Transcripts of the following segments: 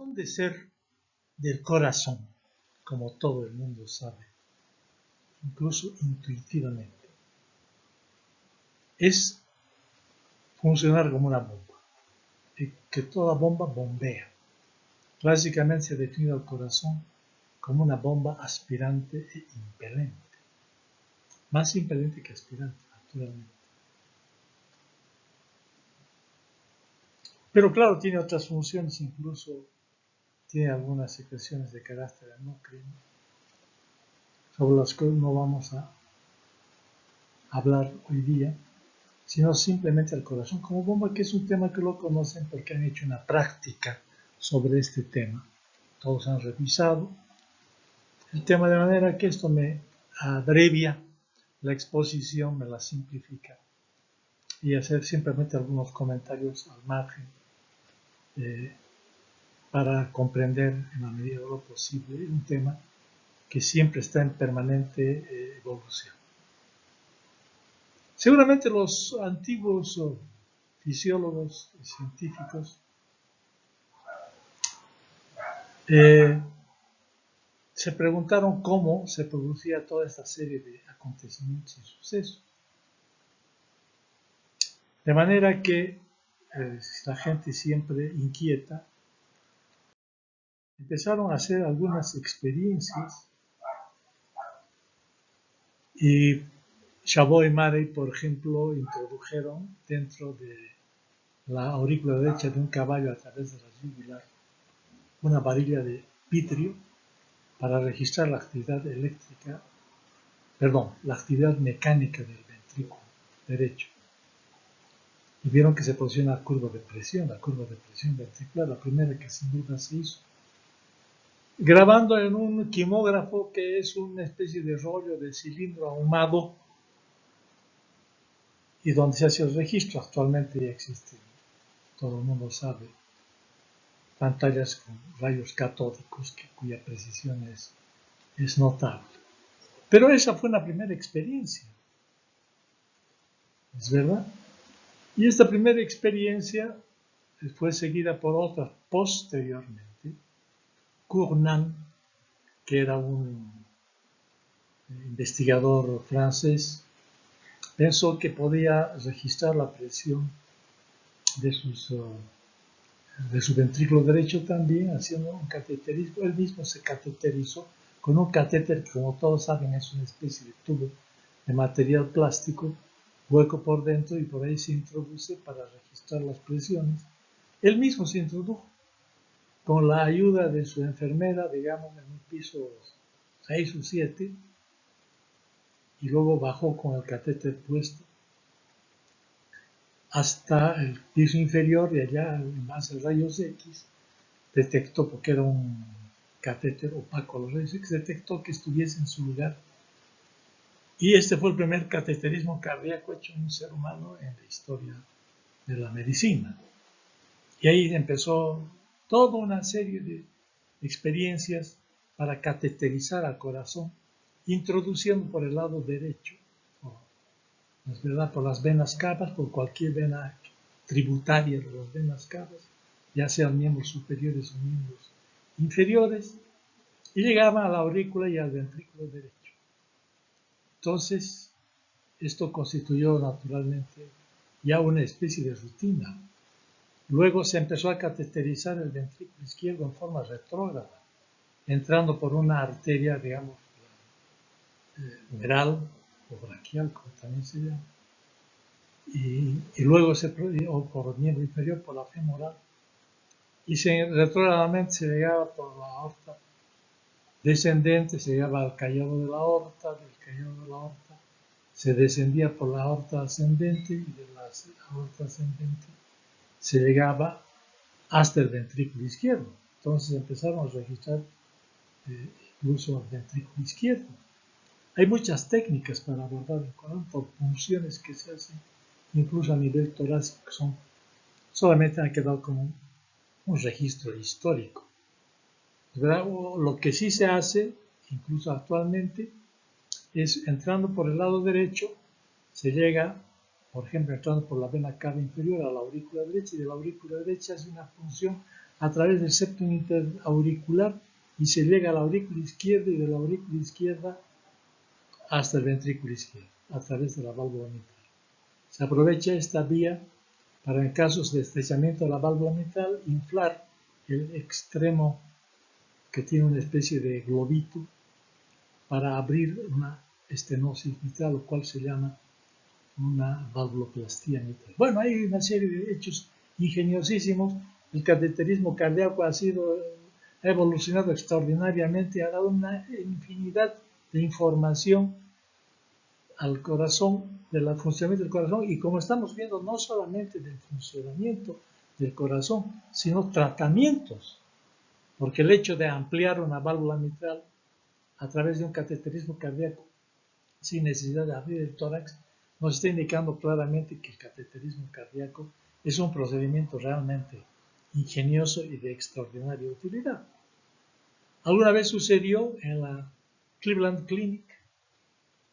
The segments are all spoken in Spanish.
razón de ser del corazón, como todo el mundo sabe, incluso intuitivamente, es funcionar como una bomba, y que toda bomba bombea. Clásicamente se ha definido al corazón como una bomba aspirante e impelente, más impelente que aspirante, naturalmente. Pero claro, tiene otras funciones, incluso tiene algunas secreciones de carácter endocrino, sobre las que no vamos a hablar hoy día, sino simplemente al corazón como bomba, que es un tema que lo conocen porque han hecho una práctica sobre este tema. Todos han revisado el tema, de manera que esto me abrevia la exposición, me la simplifica, y hacer simplemente algunos comentarios al margen para comprender en la medida de lo posible un tema que siempre está en permanente evolución. Seguramente los antiguos fisiólogos y científicos se preguntaron cómo se producía toda esta serie de acontecimientos y sucesos. De manera que la gente siempre inquieta, empezaron a hacer algunas experiencias y Chabot y Marey, por ejemplo, introdujeron dentro de la aurícula derecha de un caballo a través de la yugular una varilla de vitrio para registrar la actividad la actividad mecánica del ventrículo derecho. Y vieron que se producía una curva de presión, la curva de presión ventricular, la primera que sin duda se hizo. Grabando en un quimógrafo, que es una especie de rollo de cilindro ahumado y donde se hace el registro. Actualmente ya existen, todo el mundo sabe, pantallas con rayos catódicos cuya precisión es notable. Pero esa fue la primera experiencia, ¿es verdad? Y esta primera experiencia fue seguida por otras posteriormente. Cournand, que era un investigador francés, pensó que podía registrar la presión de su ventrículo derecho también, haciendo un cateterismo. Él mismo se cateterizó con un catéter que, como todos saben, es una especie de tubo de material plástico, hueco por dentro, y por ahí se introduce para registrar las presiones. Él mismo se introdujo con la ayuda de su enfermera, digamos, en un piso 6 o 7, y luego bajó con el catéter puesto hasta el piso inferior, y allá, en base a rayos X, detectó, porque era un catéter opaco a los rayos X, detectó que estuviese en su lugar. Y este fue el primer cateterismo cardíaco hecho en un ser humano en la historia de la medicina. Y ahí empezó toda una serie de experiencias para cateterizar al corazón, introduciendo por el lado derecho, es verdad, por las venas cavas, por cualquier vena tributaria de las venas cavas, ya sean miembros superiores o miembros inferiores, y llegaba a la aurícula y al ventrículo derecho. Entonces, esto constituyó naturalmente ya una especie de rutina. Luego se empezó a cateterizar el ventrículo izquierdo en forma retrógrada, entrando por una arteria, digamos, veral o braquial, como también se llama, y luego o por el miembro inferior, por la femoral, y retrógradamente se llegaba por la aorta descendente, se llegaba al callado de la aorta, del callado de la aorta se descendía por la aorta ascendente, y de la aorta ascendente se llegaba hasta el ventrículo izquierdo. Entonces empezaron a registrar incluso el ventrículo izquierdo. Hay muchas técnicas para abordar el corazón por funciones que se hacen incluso a nivel torácico, que solamente han quedado como un registro histórico. ¿Verdad? Lo que sí se hace, incluso actualmente, es entrando por el lado derecho, se llega, por ejemplo, entrando por la vena cava inferior a la aurícula derecha, y de la aurícula derecha hace una función a través del septum interauricular y se llega a la aurícula izquierda y de la aurícula izquierda hasta el ventrículo izquierdo, a través de la válvula mitral. Se aprovecha esta vía para, en casos de estrechamiento de la válvula mitral, inflar el extremo que tiene una especie de globito para abrir una estenosis mitral, lo cual se llama una valvuloplastía mitral. Bueno, hay una serie de hechos ingeniosísimos. El cateterismo cardíaco ha evolucionado extraordinariamente, ha dado una infinidad de información al corazón, del funcionamiento del corazón, y como estamos viendo, no solamente del funcionamiento del corazón, sino tratamientos, porque el hecho de ampliar una válvula mitral a través de un cateterismo cardíaco sin necesidad de abrir el tórax nos está indicando claramente que el cateterismo cardíaco es un procedimiento realmente ingenioso y de extraordinaria utilidad. Alguna vez sucedió en la Cleveland Clinic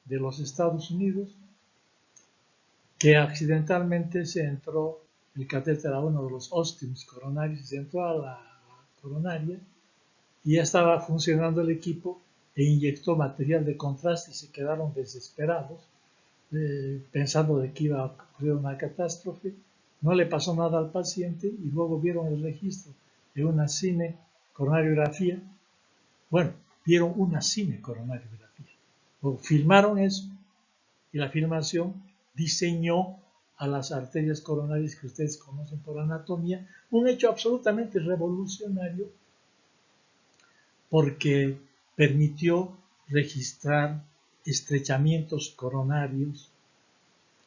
de los Estados Unidos que accidentalmente se entró el catéter a uno de los óstiums coronarios, se entró a la coronaria y ya estaba funcionando el equipo e inyectó material de contraste y se quedaron desesperados pensando de que iba a ocurrir una catástrofe. No le pasó nada al paciente y luego vieron el registro de una cinecoronariografía. Bueno, vieron una cinecoronariografía. Luego filmaron eso y la filmación diseñó a las arterias coronarias que ustedes conocen por anatomía, un hecho absolutamente revolucionario porque permitió registrar estrechamientos coronarios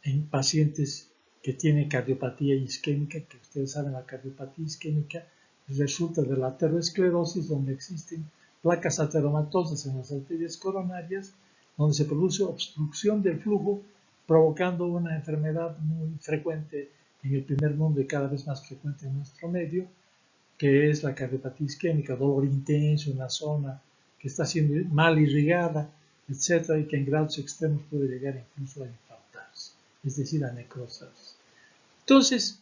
en pacientes que tienen cardiopatía isquémica, que ustedes saben, la cardiopatía isquémica resulta de la aterosclerosis, donde existen placas ateromatosas en las arterias coronarias, donde se produce obstrucción del flujo, provocando una enfermedad muy frecuente en el primer mundo y cada vez más frecuente en nuestro medio, que es la cardiopatía isquémica, dolor intenso en la zona que está siendo mal irrigada, etcétera, y que en grados extremos puede llegar incluso a infartarse, es decir, a necrosarse. Entonces,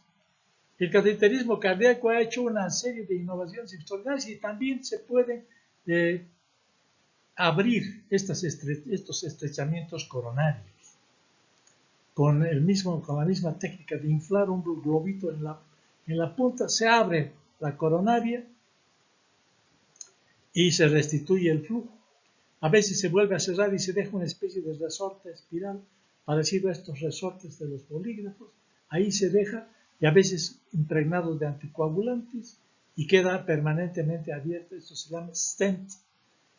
el cateterismo cardíaco ha hecho una serie de innovaciones extraordinarias y también se pueden abrir estos estrechamientos coronarios con la misma técnica de inflar un globito en la punta, se abre la coronaria y se restituye el flujo. A veces se vuelve a cerrar y se deja una especie de resorte espiral parecido a estos resortes de los bolígrafos. Ahí se deja y a veces impregnados de anticoagulantes y queda permanentemente abierto. Esto se llama stent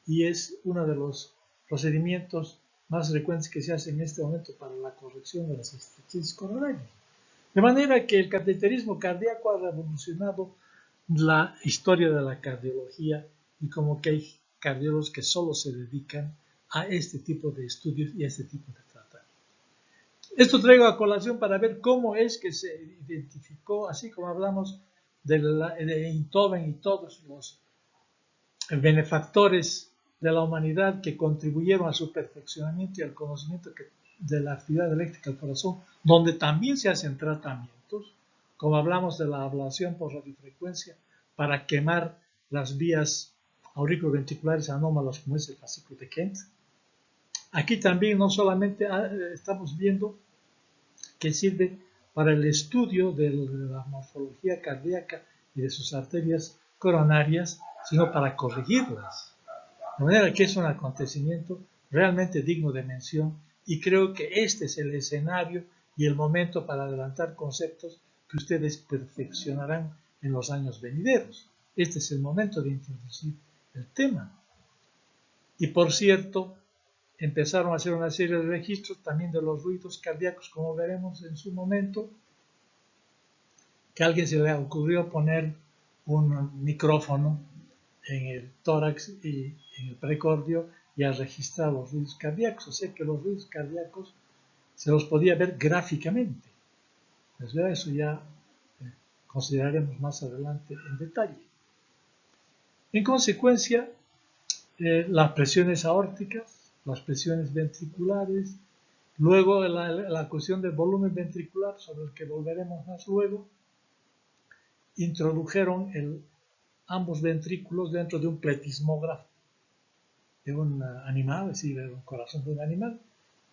y es uno de los procedimientos más frecuentes que se hace en este momento para la corrección de las estrecheces coronarias. De manera que el cateterismo cardíaco ha revolucionado la historia de la cardiología y como que hay cardiólogos que solo se dedican a este tipo de estudios y a este tipo de tratamientos. Esto traigo a colación para ver cómo es que se identificó, así como hablamos de Einthoven y todos los benefactores de la humanidad que contribuyeron a su perfeccionamiento y al conocimiento de la actividad eléctrica del corazón, donde también se hacen tratamientos, como hablamos de la ablación por radiofrecuencia para quemar las vías auriculoventriculares anómalas, como es el fascículo de Kent. Aquí también no solamente estamos viendo que sirve para el estudio de la morfología cardíaca y de sus arterias coronarias, sino para corregirlas. De manera que es un acontecimiento realmente digno de mención y creo que este es el escenario y el momento para adelantar conceptos que ustedes perfeccionarán en los años venideros. Este es el momento de introducir el tema. Y por cierto, empezaron a hacer una serie de registros también de los ruidos cardíacos, como veremos en su momento, que a alguien se le ocurrió poner un micrófono en el tórax y en el precordio y a registrar los ruidos cardíacos. O sea que los ruidos cardíacos se los podía ver gráficamente. Pues eso ya consideraremos más adelante en detalle. En consecuencia, las presiones aórticas, las presiones ventriculares, luego la cuestión del volumen ventricular, sobre el que volveremos más luego, introdujeron ambos ventrículos dentro de un pletismógrafo de un animal, es decir, un corazón de un animal,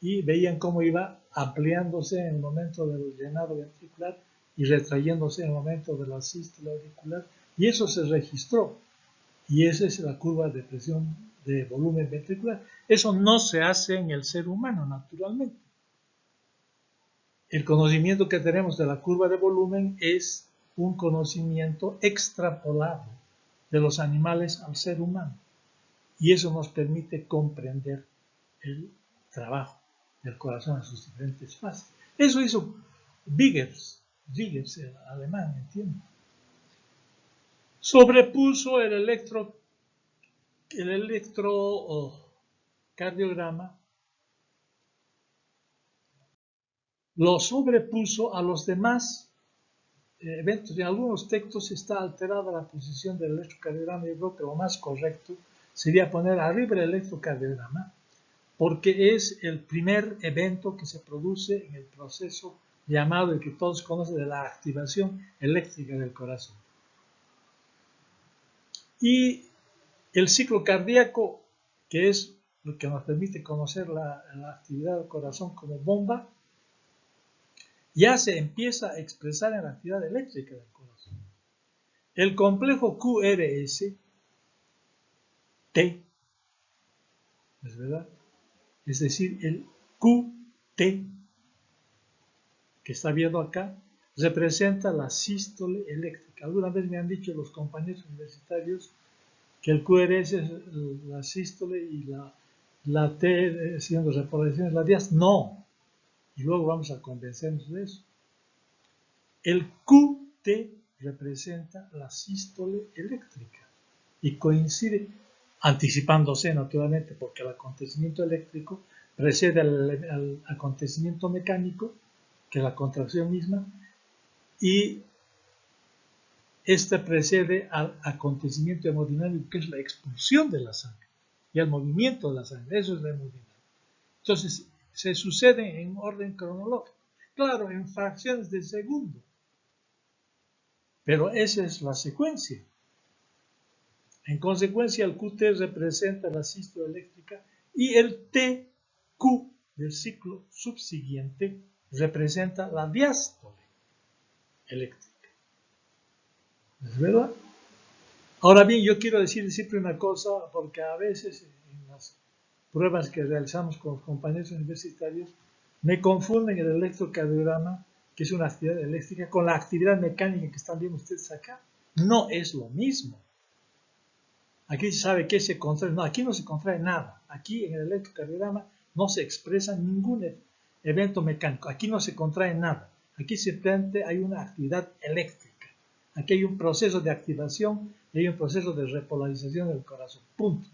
y veían cómo iba ampliándose en el momento del llenado ventricular y retrayéndose en el momento de la sístole auricular, y eso se registró, y esa es la curva de presión de volumen ventricular. Eso no se hace en el ser humano, naturalmente. El conocimiento que tenemos de la curva de volumen es un conocimiento extrapolado de los animales al ser humano, y eso nos permite comprender el trabajo del corazón en sus diferentes fases. Eso hizo Vickers, el alemán, entiendo. Sobrepuso el electrocardiograma, lo sobrepuso a los demás eventos. En algunos textos está alterada la posición del electrocardiograma. Yo creo que lo más correcto sería poner arriba el electrocardiograma, porque es el primer evento que se produce en el proceso llamado, el que todos conocen, de la activación eléctrica del corazón. Y el ciclo cardíaco, que es lo que nos permite conocer la actividad del corazón como bomba, ya se empieza a expresar en la actividad eléctrica del corazón. El complejo QRS, T, ¿es verdad? Es decir, el QT que está viendo acá, representa la sístole eléctrica. Alguna vez me han dicho los compañeros universitarios que el QRS es la sístole y la T siendo repoblaciones, la diástole. No. Y luego vamos a convencernos de eso. El QT representa la sístole eléctrica y coincide, anticipándose naturalmente, porque el acontecimiento eléctrico precede al acontecimiento mecánico, que es la contracción misma, y este precede al acontecimiento hemodinámico, que es la expulsión de la sangre y al movimiento de la sangre. Eso es la hemodinámica. Entonces, se sucede en orden cronológico, claro, en fracciones de segundo, pero esa es la secuencia. En consecuencia, el QT representa la sístole eléctrica y el TQ del ciclo subsiguiente representa la diástole eléctrica. ¿Es verdad? Ahora bien, yo quiero decir siempre una cosa, porque a veces en las pruebas que realizamos con los compañeros universitarios me confunden el electrocardiograma, que es una actividad eléctrica, con la actividad mecánica que están viendo ustedes acá. No es lo mismo. Aquí se sabe que se contrae. No, aquí no se contrae nada. Aquí en el electrocardiograma no se expresa ningún evento mecánico. Aquí no se contrae nada. Aquí simplemente hay una actividad eléctrica. Aquí hay un proceso de activación y hay un proceso de repolarización del corazón. Punto.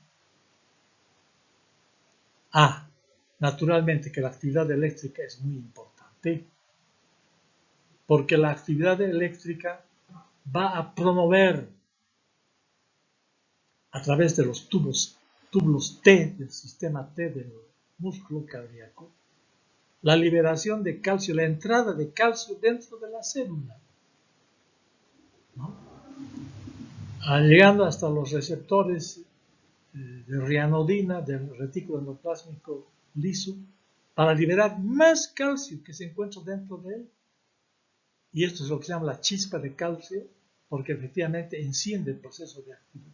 Naturalmente que la actividad eléctrica es muy importante, porque la actividad eléctrica va a promover a través de los túbulos T del sistema T del músculo cardíaco, la liberación de calcio, la entrada de calcio dentro de la célula, ¿no? Llegando hasta los receptores de rianodina del retículo endoplásmico liso, para liberar más calcio que se encuentra dentro de él. Y esto es lo que se llama la chispa de calcio, porque efectivamente enciende el proceso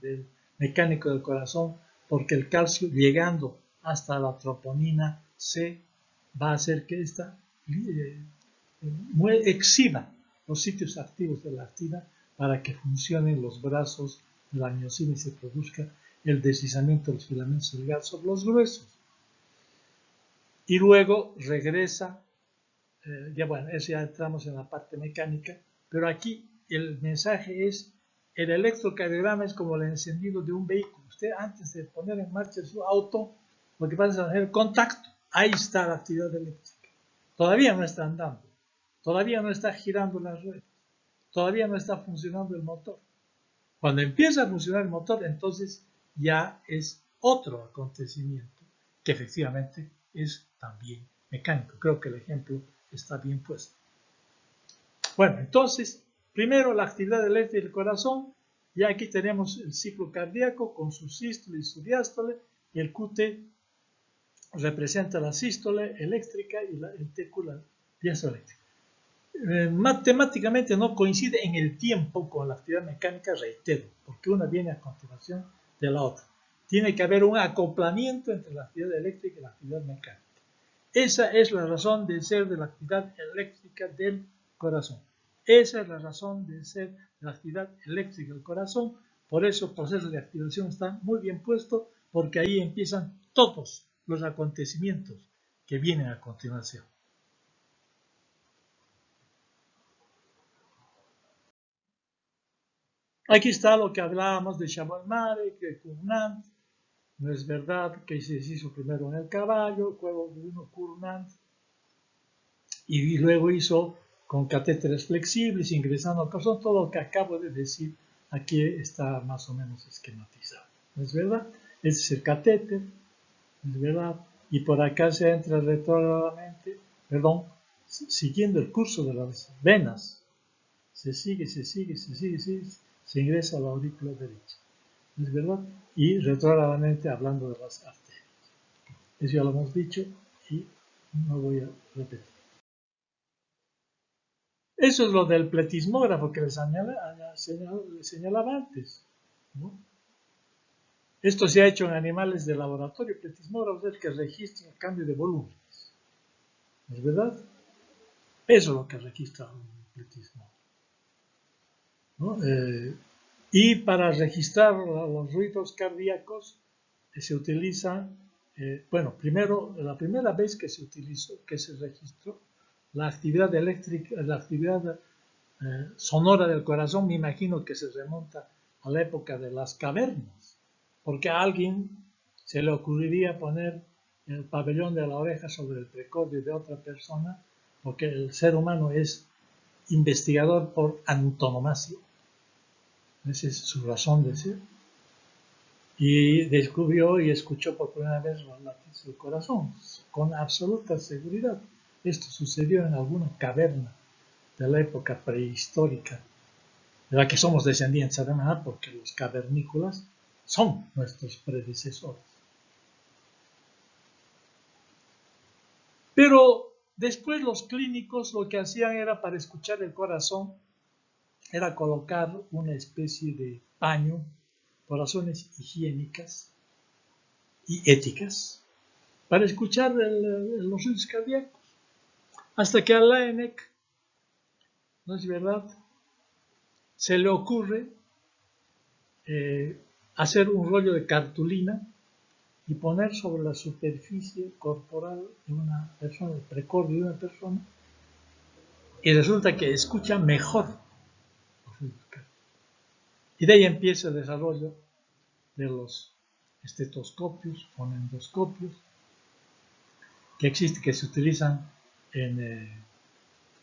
de mecánico del corazón, porque el calcio, llegando hasta la troponina C, va a hacer que ésta exhiba los sitios activos de la actina para que funcionen los brazos de la miosina y se produzca el deslizamiento de los filamentos delgados sobre los gruesos. Y luego regresa, eso ya entramos en la parte mecánica, pero aquí el mensaje es, el electrocardiograma es como el encendido de un vehículo. Usted antes de poner en marcha su auto, lo que pasa es hacer contacto. Ahí está la actividad eléctrica. Todavía no está andando, todavía no está girando las ruedas, todavía no está funcionando el motor. Cuando empieza a funcionar el motor, entonces ya es otro acontecimiento que efectivamente es también mecánico. Creo que el ejemplo está bien puesto. Bueno, entonces, primero la actividad eléctrica del corazón Y aquí tenemos el ciclo cardíaco con su sístole y su diástole, y el QT representa la sístole eléctrica y el TQ la diástole eléctrica. Matemáticamente no coincide en el tiempo con la actividad mecánica, reitero, porque una viene a continuación de la otra. Tiene que haber un acoplamiento entre la actividad eléctrica y la actividad mecánica. Esa es la razón de ser de la actividad eléctrica del corazón. Esa es la razón de ser de la actividad eléctrica del corazón. Por eso el proceso de activación está muy bien puesto, porque ahí empiezan todos los acontecimientos que vienen a continuación. Aquí está lo que hablábamos de Chaban-Mare, que Cournant, no es verdad que se hizo primero en el caballo, luego vino Cournant, y luego hizo con catéteres flexibles, ingresando al corazón. Todo lo que acabo de decir aquí está más o menos esquematizado, ¿no es verdad? Ese es el catéter, ¿no es verdad? Y por acá se entra retrógradamente, siguiendo el curso de las venas, se sigue, se ingresa a la aurícula derecha, ¿no es verdad? Y retrógradamente hablando de las arterias. Eso ya lo hemos dicho y no voy a repetir. Eso es lo del pletismógrafo que les señalaba antes, ¿no? Esto se ha hecho en animales de laboratorio. El pletismógrafo es el que registra el cambio de volúmenes, ¿no es verdad? Eso es lo que registra un pletismógrafo, ¿no? Y para registrar los ruidos cardíacos se utiliza, primero, la primera vez que se utilizó, que se registró la actividad eléctrica, la actividad sonora del corazón, me imagino que se remonta a la época de las cavernas, porque a alguien se le ocurriría poner el pabellón de la oreja sobre el precordio de otra persona, porque el ser humano es investigador por antonomasia. Esa es su razón de ser. Y descubrió y escuchó por primera vez los latidos del corazón, con absoluta seguridad. Esto sucedió en alguna caverna de la época prehistórica, de la que somos descendientes además, porque los cavernícolas son nuestros predecesores. Pero después los clínicos lo que hacían era, para escuchar el corazón, era colocar una especie de paño por razones higiénicas y éticas para escuchar los ritmos cardíacos. Hasta que a Laennec, ¿no es verdad?, se le ocurre hacer un rollo de cartulina y poner sobre la superficie corporal de una persona, el precordio de una persona, y resulta que escucha mejor. Y de ahí empieza el desarrollo de los estetoscopios, fonendoscopios, que se utilizan en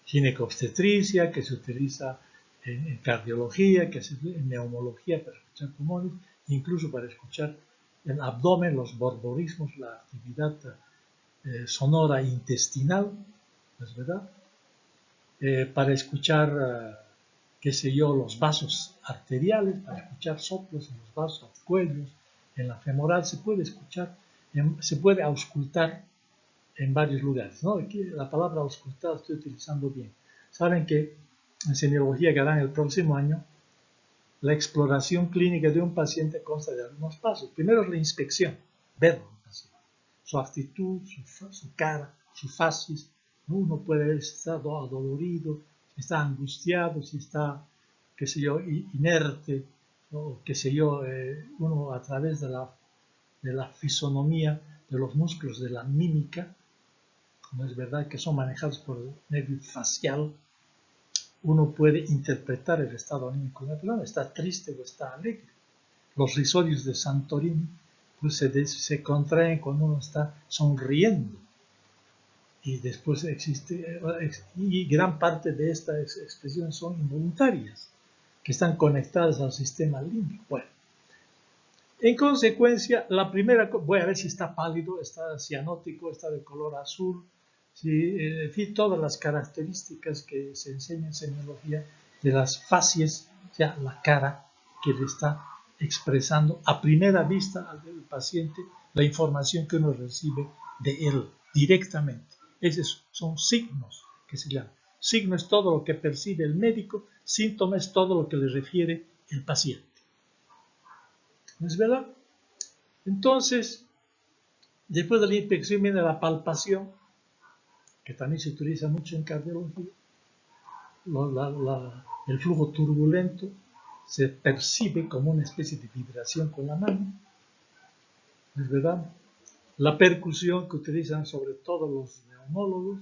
ginecobstetricia, que se utiliza en cardiología, que se utiliza en neumología para escuchar pulmones, incluso para escuchar el abdomen, los borborismos, la actividad sonora intestinal, ¿no es verdad? Para escuchar, qué sé yo, los vasos arteriales, para escuchar soplos en los vasos, cuellos, en la femoral, se puede escuchar, se puede auscultar en varios lugares, ¿no? Aquí la palabra auscultar estoy utilizando bien. Saben que en semiología que harán el próximo año, la exploración clínica de un paciente consta de algunos pasos. Primero es la inspección, verlo, su actitud, su cara, su facies. Uno puede ver si está adolorido, si está angustiado, si está, qué sé yo, inerte, o qué sé yo, uno a través de la fisonomía, de los músculos, de la mímica, no es verdad, que son manejados por el nervio facial, uno puede interpretar el estado anímico de una persona, está triste o está alegre. Los risorios de Santorini pues se contraen cuando uno está sonriendo. Y después y gran parte de estas expresiones son involuntarias, que están conectadas al sistema límbico. Bueno, en consecuencia, la primera, voy a ver si está pálido, está cianótico, está de color azul, en fin, todas las características que se enseñan en semiología de las facies, o sea, la cara, que le está expresando a primera vista al paciente la información que uno recibe de él directamente. Esos son signos que se llaman. Signo es todo lo que percibe el médico, síntoma es todo lo que le refiere el paciente. ¿No es verdad? Entonces, después de la inspección viene la palpación, que también se utiliza mucho en cardiología. El flujo turbulento se percibe como una especie de vibración con la mano. ¿No es verdad? La percusión que utilizan sobre todo los neumólogos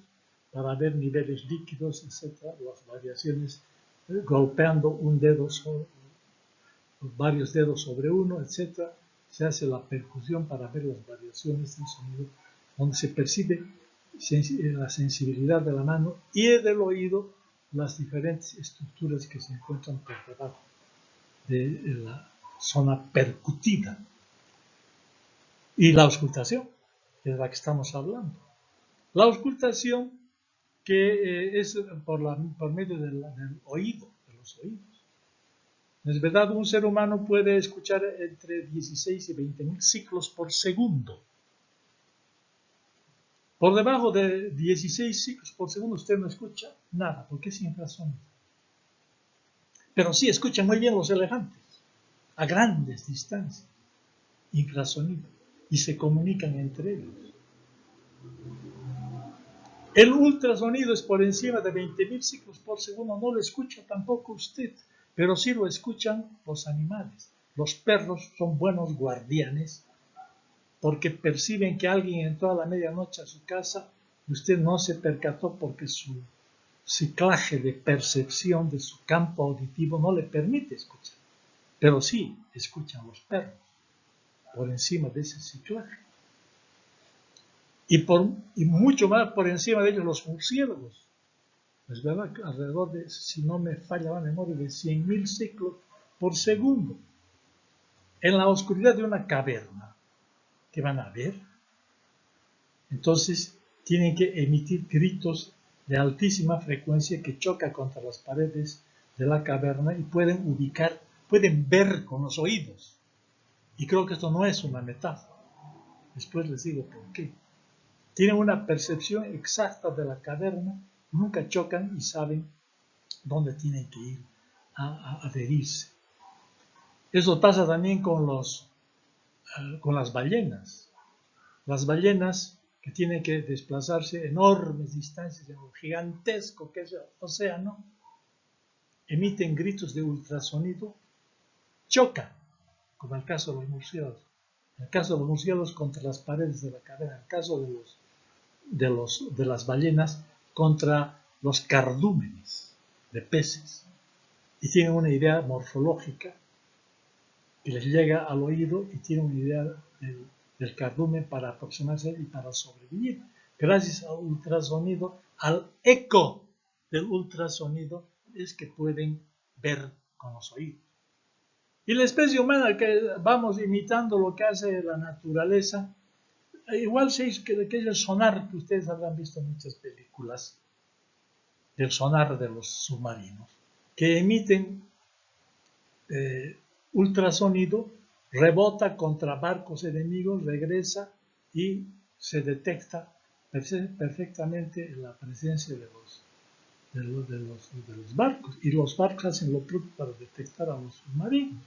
para ver niveles líquidos, etc., las variaciones, golpeando un dedo sobre, varios dedos sobre uno, etc., se hace la percusión para ver las variaciones del sonido, donde se percibe la sensibilidad de la mano y del oído, las diferentes estructuras que se encuentran por debajo de la zona percutida. Y la auscultación, que es la que estamos hablando. La auscultación que es por medio del oído, de los oídos. Es verdad, un ser humano puede escuchar entre 16 y 20.000 ciclos por segundo. Por debajo de 16 ciclos por segundo usted no escucha nada, porque es infrasonido. Pero sí escucha muy bien los elefantes, a grandes distancias, infrasonido, y se comunican entre ellos. El ultrasonido es por encima de 20.000 ciclos por segundo, no lo escucha tampoco usted, pero sí lo escuchan los animales. Los perros son buenos guardianes porque perciben que alguien entró a la medianoche a su casa y usted no se percató porque su ciclaje de percepción de su campo auditivo no le permite escuchar. Pero sí escuchan los perros por encima de ese ciclaje. Y mucho más por encima de ellos los murciélagos. Es verdad que alrededor de, si no me falla la memoria, de 100.000 ciclos por segundo. En la oscuridad de una caverna, ¿qué van a ver? Entonces tienen que emitir gritos de altísima frecuencia que chocan contra las paredes de la caverna y pueden ver con los oídos. Y creo que esto no es una metáfora. Después les digo por qué. Tienen una percepción exacta de la caverna, nunca chocan y saben dónde tienen que ir a adherirse. Eso pasa también con las ballenas. Las ballenas que tienen que desplazarse enormes distancias en un gigantesco que es el océano, emiten gritos de ultrasonido, chocan, como el caso de los murciélagos. En el caso de los murciélagos contra las paredes de la caverna, en el caso de las ballenas contra los cardúmenes de peces. Y tienen una idea morfológica que les llega al oído y tienen una idea del cardumen para aproximarse y para sobrevivir. Gracias al ultrasonido, al eco del ultrasonido, es que pueden ver con los oídos. Y la especie humana, que vamos imitando lo que hace la naturaleza, igual que es el sonar que ustedes habrán visto en muchas películas, del sonar de los submarinos, que emiten ultrasonido, rebota contra barcos enemigos, regresa y se detecta perfectamente la presencia de los barcos. Y los barcos hacen lo propio para detectar a los submarinos.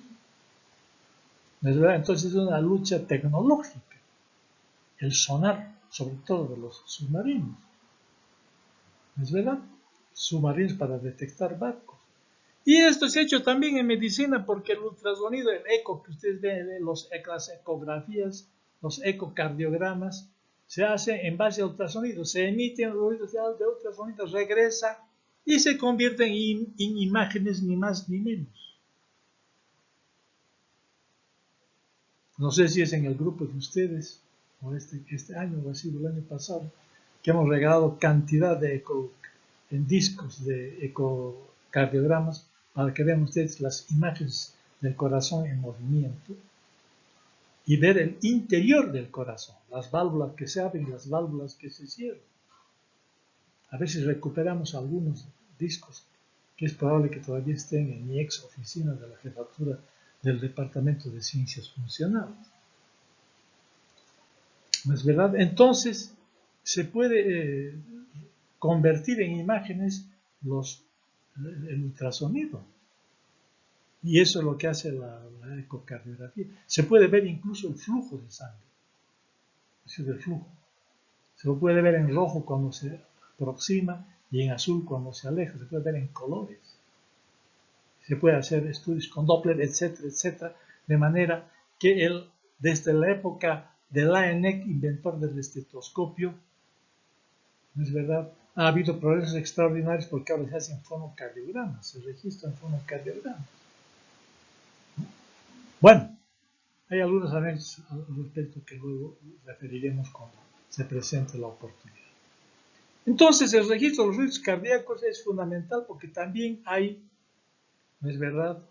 Entonces es una lucha tecnológica. El sonar, sobre todo de los submarinos. ¿Es verdad? Submarinos para detectar barcos. Y esto se ha hecho también en medicina porque el ultrasonido, el eco que ustedes ven, las ecografías, los ecocardiogramas, se hace en base a ultrasonido. Se emite el ruido de ultrasonido, regresa y se convierte en imágenes ni más ni menos. No sé si es en el grupo de ustedes, o este año o ha sido el año pasado, que hemos regalado cantidad de discos de ecocardiogramas para que vean ustedes las imágenes del corazón en movimiento y ver el interior del corazón, las válvulas que se abren y las válvulas que se cierran. A ver si recuperamos algunos discos, que es probable que todavía estén en mi ex oficina de la jefatura del Departamento de Ciencias Funcionales. ¿No es verdad? Entonces, se puede convertir en imágenes el ultrasonido. Y eso es lo que hace la ecocardiografía. Se puede ver incluso el flujo de sangre. Es decir, el flujo. Se lo puede ver en rojo cuando se aproxima y en azul cuando se aleja. Se puede ver en colores. Se puede hacer estudios con Doppler, etcétera, etcétera. De manera que él, desde la época de Laennec, inventor del estetoscopio, ¿no es verdad? Ha habido progresos extraordinarios porque ahora se hacen fonocardiogramas, se registran fonocardiogramas. Bueno, hay algunos análisis al respecto que luego referiremos cuando se presente la oportunidad. Entonces, el registro de los ritmos cardíacos es fundamental porque también hay, ¿no es verdad?,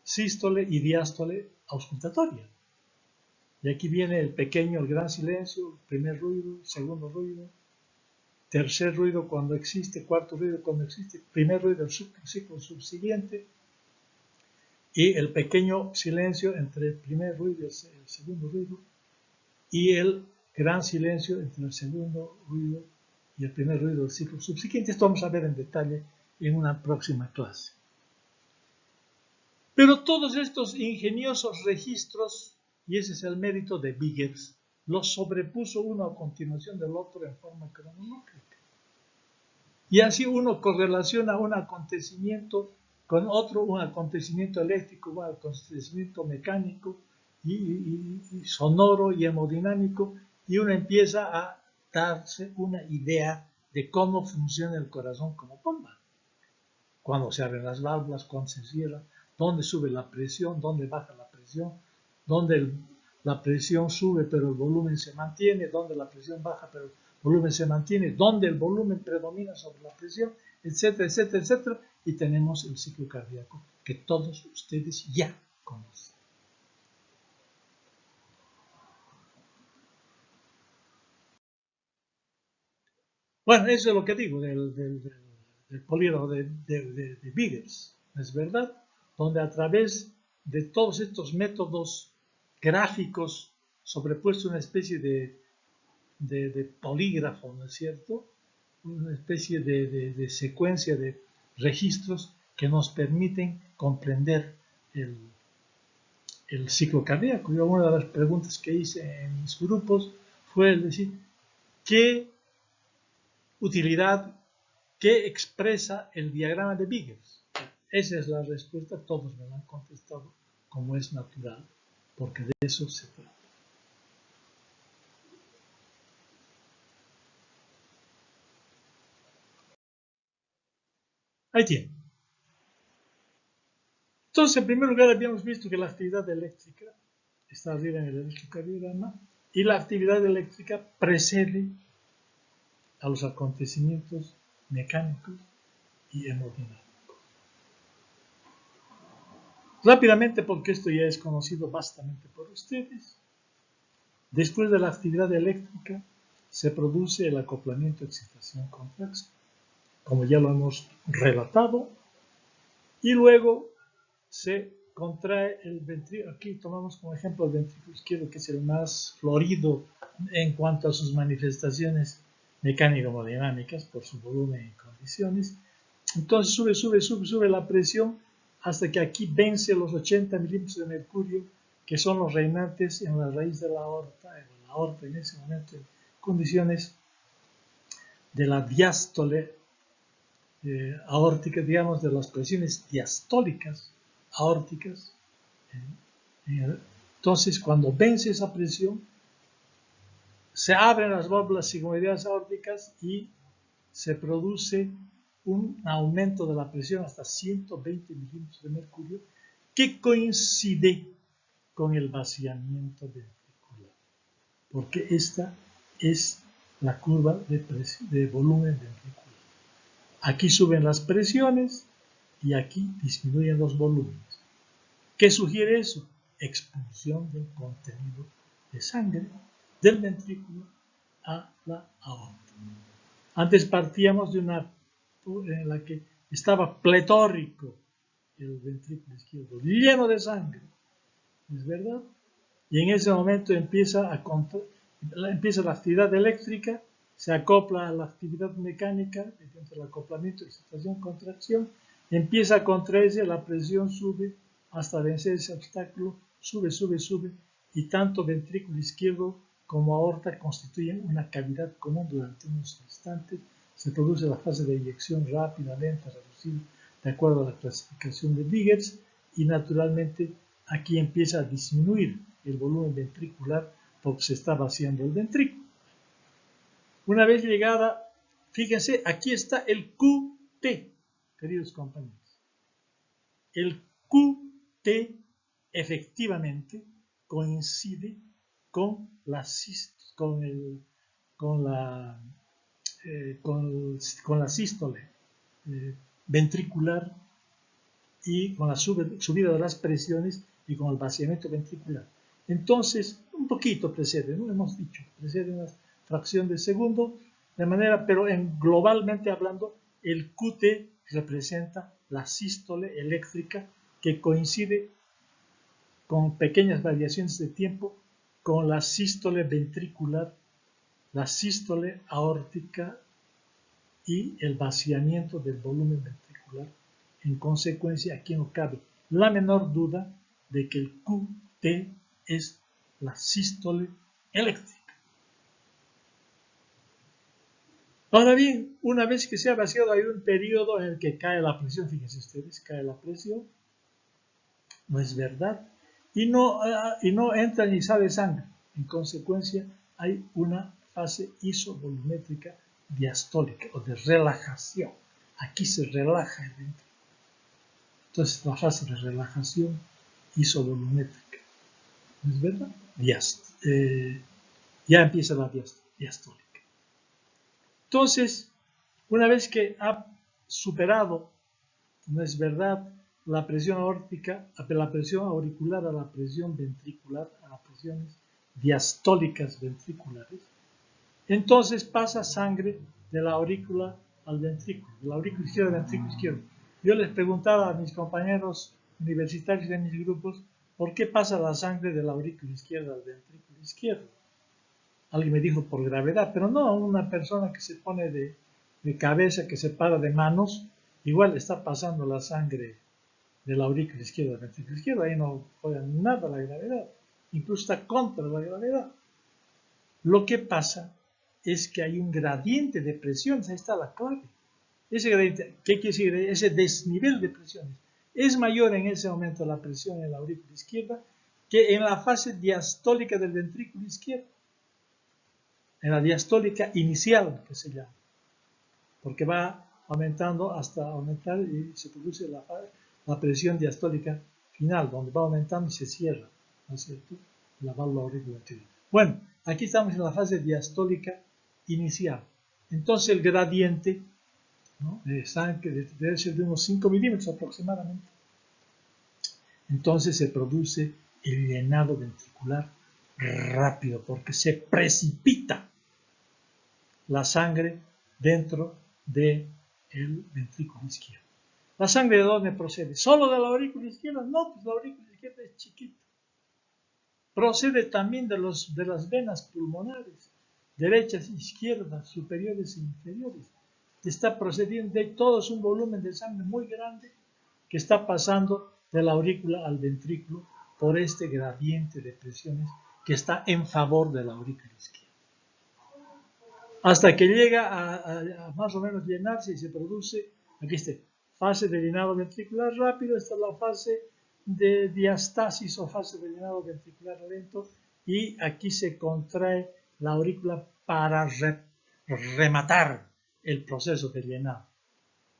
sístole y diástole auscultatoria. Y aquí viene el pequeño, el gran silencio, primer ruido, segundo ruido, tercer ruido cuando existe, cuarto ruido cuando existe, primer ruido del ciclo subsiguiente, y el pequeño silencio entre el primer ruido y el segundo ruido, y el gran silencio entre el segundo ruido y el primer ruido del ciclo subsiguiente. Esto vamos a ver en detalle en una próxima clase. Pero todos estos ingeniosos registros, y ese es el mérito de Biggers, los sobrepuso uno a continuación del otro en forma cronológica. Y así uno correlaciona un acontecimiento con otro, un acontecimiento eléctrico, un acontecimiento mecánico y sonoro y hemodinámico, y uno empieza a darse una idea de cómo funciona el corazón como bomba. Cuando se abren las válvulas, cuando se cierran, dónde sube la presión, dónde baja la presión, dónde la presión sube pero el volumen se mantiene, dónde la presión baja pero el volumen se mantiene, dónde el volumen predomina sobre la presión, etcétera, etcétera, etcétera. Y tenemos el ciclo cardíaco que todos ustedes ya conocen. Bueno, eso es lo que digo del polígrafo de Biggers, ¿es verdad? Donde a través de todos estos métodos gráficos sobrepuesto una especie de polígrafo, ¿no es cierto? Una especie de secuencia de registros que nos permiten comprender el ciclo cardíaco. Yo una de las preguntas que hice en mis grupos fue el decir, ¿qué utilidad, qué expresa el diagrama de Biggers? Esa es la respuesta, todos me la han contestado como es natural, porque de eso se trata. Ahí tiene. Entonces, en primer lugar, habíamos visto que la actividad eléctrica está arriba en el electrocardiograma y la actividad eléctrica precede a los acontecimientos mecánicos y hemodinámicos. Rápidamente, porque esto ya es conocido bastante por ustedes, después de la actividad eléctrica se produce el acoplamiento excitación-contracción, como ya lo hemos relatado, y luego se contrae el ventrículo. Aquí tomamos como ejemplo el ventrículo izquierdo, que es el más florido en cuanto a sus manifestaciones mecánico-hemodinámicas por su volumen y condiciones. Entonces sube la presión hasta que aquí vence los 80 milímetros de mercurio, que son los reinantes en la raíz de la aorta, en ese momento en condiciones de la diástole aórtica, digamos, de las presiones diastólicas aórticas. Entonces, cuando vence esa presión, se abren las válvulas sigmoidales aórticas y se produce un aumento de la presión hasta 120 milímetros de mercurio, que coincide con el vaciamiento ventricular, porque esta es la curva de volumen ventricular. Aquí suben las presiones y aquí disminuyen los volúmenes. ¿Qué sugiere eso? Expulsión del contenido de sangre del ventrículo a la aorta. Antes partíamos de una en la que estaba pletórico el ventrículo izquierdo, lleno de sangre, ¿es verdad? Y en ese momento empieza la actividad eléctrica, se acopla a la actividad mecánica, mediante el acoplamiento, excitación, contracción, empieza a contraerse, la presión sube hasta vencer ese obstáculo, sube, sube, sube, y tanto ventrículo izquierdo como aorta constituyen una cavidad común durante unos instantes. Se produce la fase de eyección rápida, lenta, reducida, de acuerdo a la clasificación de Biggers, y naturalmente aquí empieza a disminuir el volumen ventricular porque se está vaciando el ventrículo. Una vez llegada, fíjense, aquí está el QT, queridos compañeros. El QT efectivamente coincide con la sístole ventricular y con la subida de las presiones y con el vaciamiento ventricular. Entonces, un poquito precede, no hemos dicho, precede una fracción de segundo, de manera, pero globalmente hablando, el QT representa la sístole eléctrica que coincide con pequeñas variaciones de tiempo con la sístole ventricular, la sístole aórtica y el vaciamiento del volumen ventricular. En consecuencia, aquí no cabe la menor duda de que el QT es la sístole eléctrica. Ahora bien, una vez que se ha vaciado, hay un periodo en el que cae la presión. Fíjense ustedes, cae la presión, no es verdad, y no entra ni sale sangre. En consecuencia, hay una fase isovolumétrica diastólica o de relajación. Aquí se relaja el ventrículo. Entonces, la fase de relajación isovolumétrica. ¿No es verdad? Ya empieza la diastólica. Entonces, una vez que ha superado, no es verdad, la presión aórtica, la presión auricular a la presión ventricular, a las presiones diastólicas ventriculares, entonces pasa sangre de la aurícula al ventrículo, de la aurícula izquierda al ventrículo izquierdo. Yo les preguntaba a mis compañeros universitarios de mis grupos, ¿por qué pasa la sangre de la aurícula izquierda al ventrículo izquierdo? Alguien me dijo por gravedad, pero no, una persona que se pone de cabeza, que se para de manos, igual está pasando la sangre de la aurícula izquierda al ventrículo izquierdo, ahí no juega nada la gravedad, incluso está contra la gravedad. Lo que pasa es que hay un gradiente de presiones, ahí está la clave. Ese gradiente, ¿qué quiere decir? Ese desnivel de presiones es mayor en ese momento la presión en la aurícula izquierda que en la fase diastólica del ventrículo izquierdo, en la diastólica inicial que se llama, porque va aumentando hasta aumentar y se produce la presión diastólica final, donde va aumentando y se cierra, ¿no es cierto?, la válvula auricular. Bueno, aquí estamos en la fase diastólica inicial. Entonces el gradiente, ¿no?, debe ser de unos 5 milímetros aproximadamente. Entonces se produce el llenado ventricular rápido porque se precipita la sangre dentro del ventrículo izquierdo. ¿La sangre de dónde procede? ¿Solo de la aurícula izquierda? No, pues la aurícula izquierda es chiquita. Procede también de las venas pulmonares, derechas, izquierdas, superiores e inferiores. Está procediendo de todo, es un volumen de sangre muy grande que está pasando de la aurícula al ventrículo por este gradiente de presiones que está en favor de la aurícula izquierda. Hasta que llega a más o menos llenarse y se produce, aquí está, fase de llenado ventricular rápido, esta es la fase de diastasis o fase de llenado ventricular lento, y aquí se contrae la aurícula para rematar el proceso de llenado.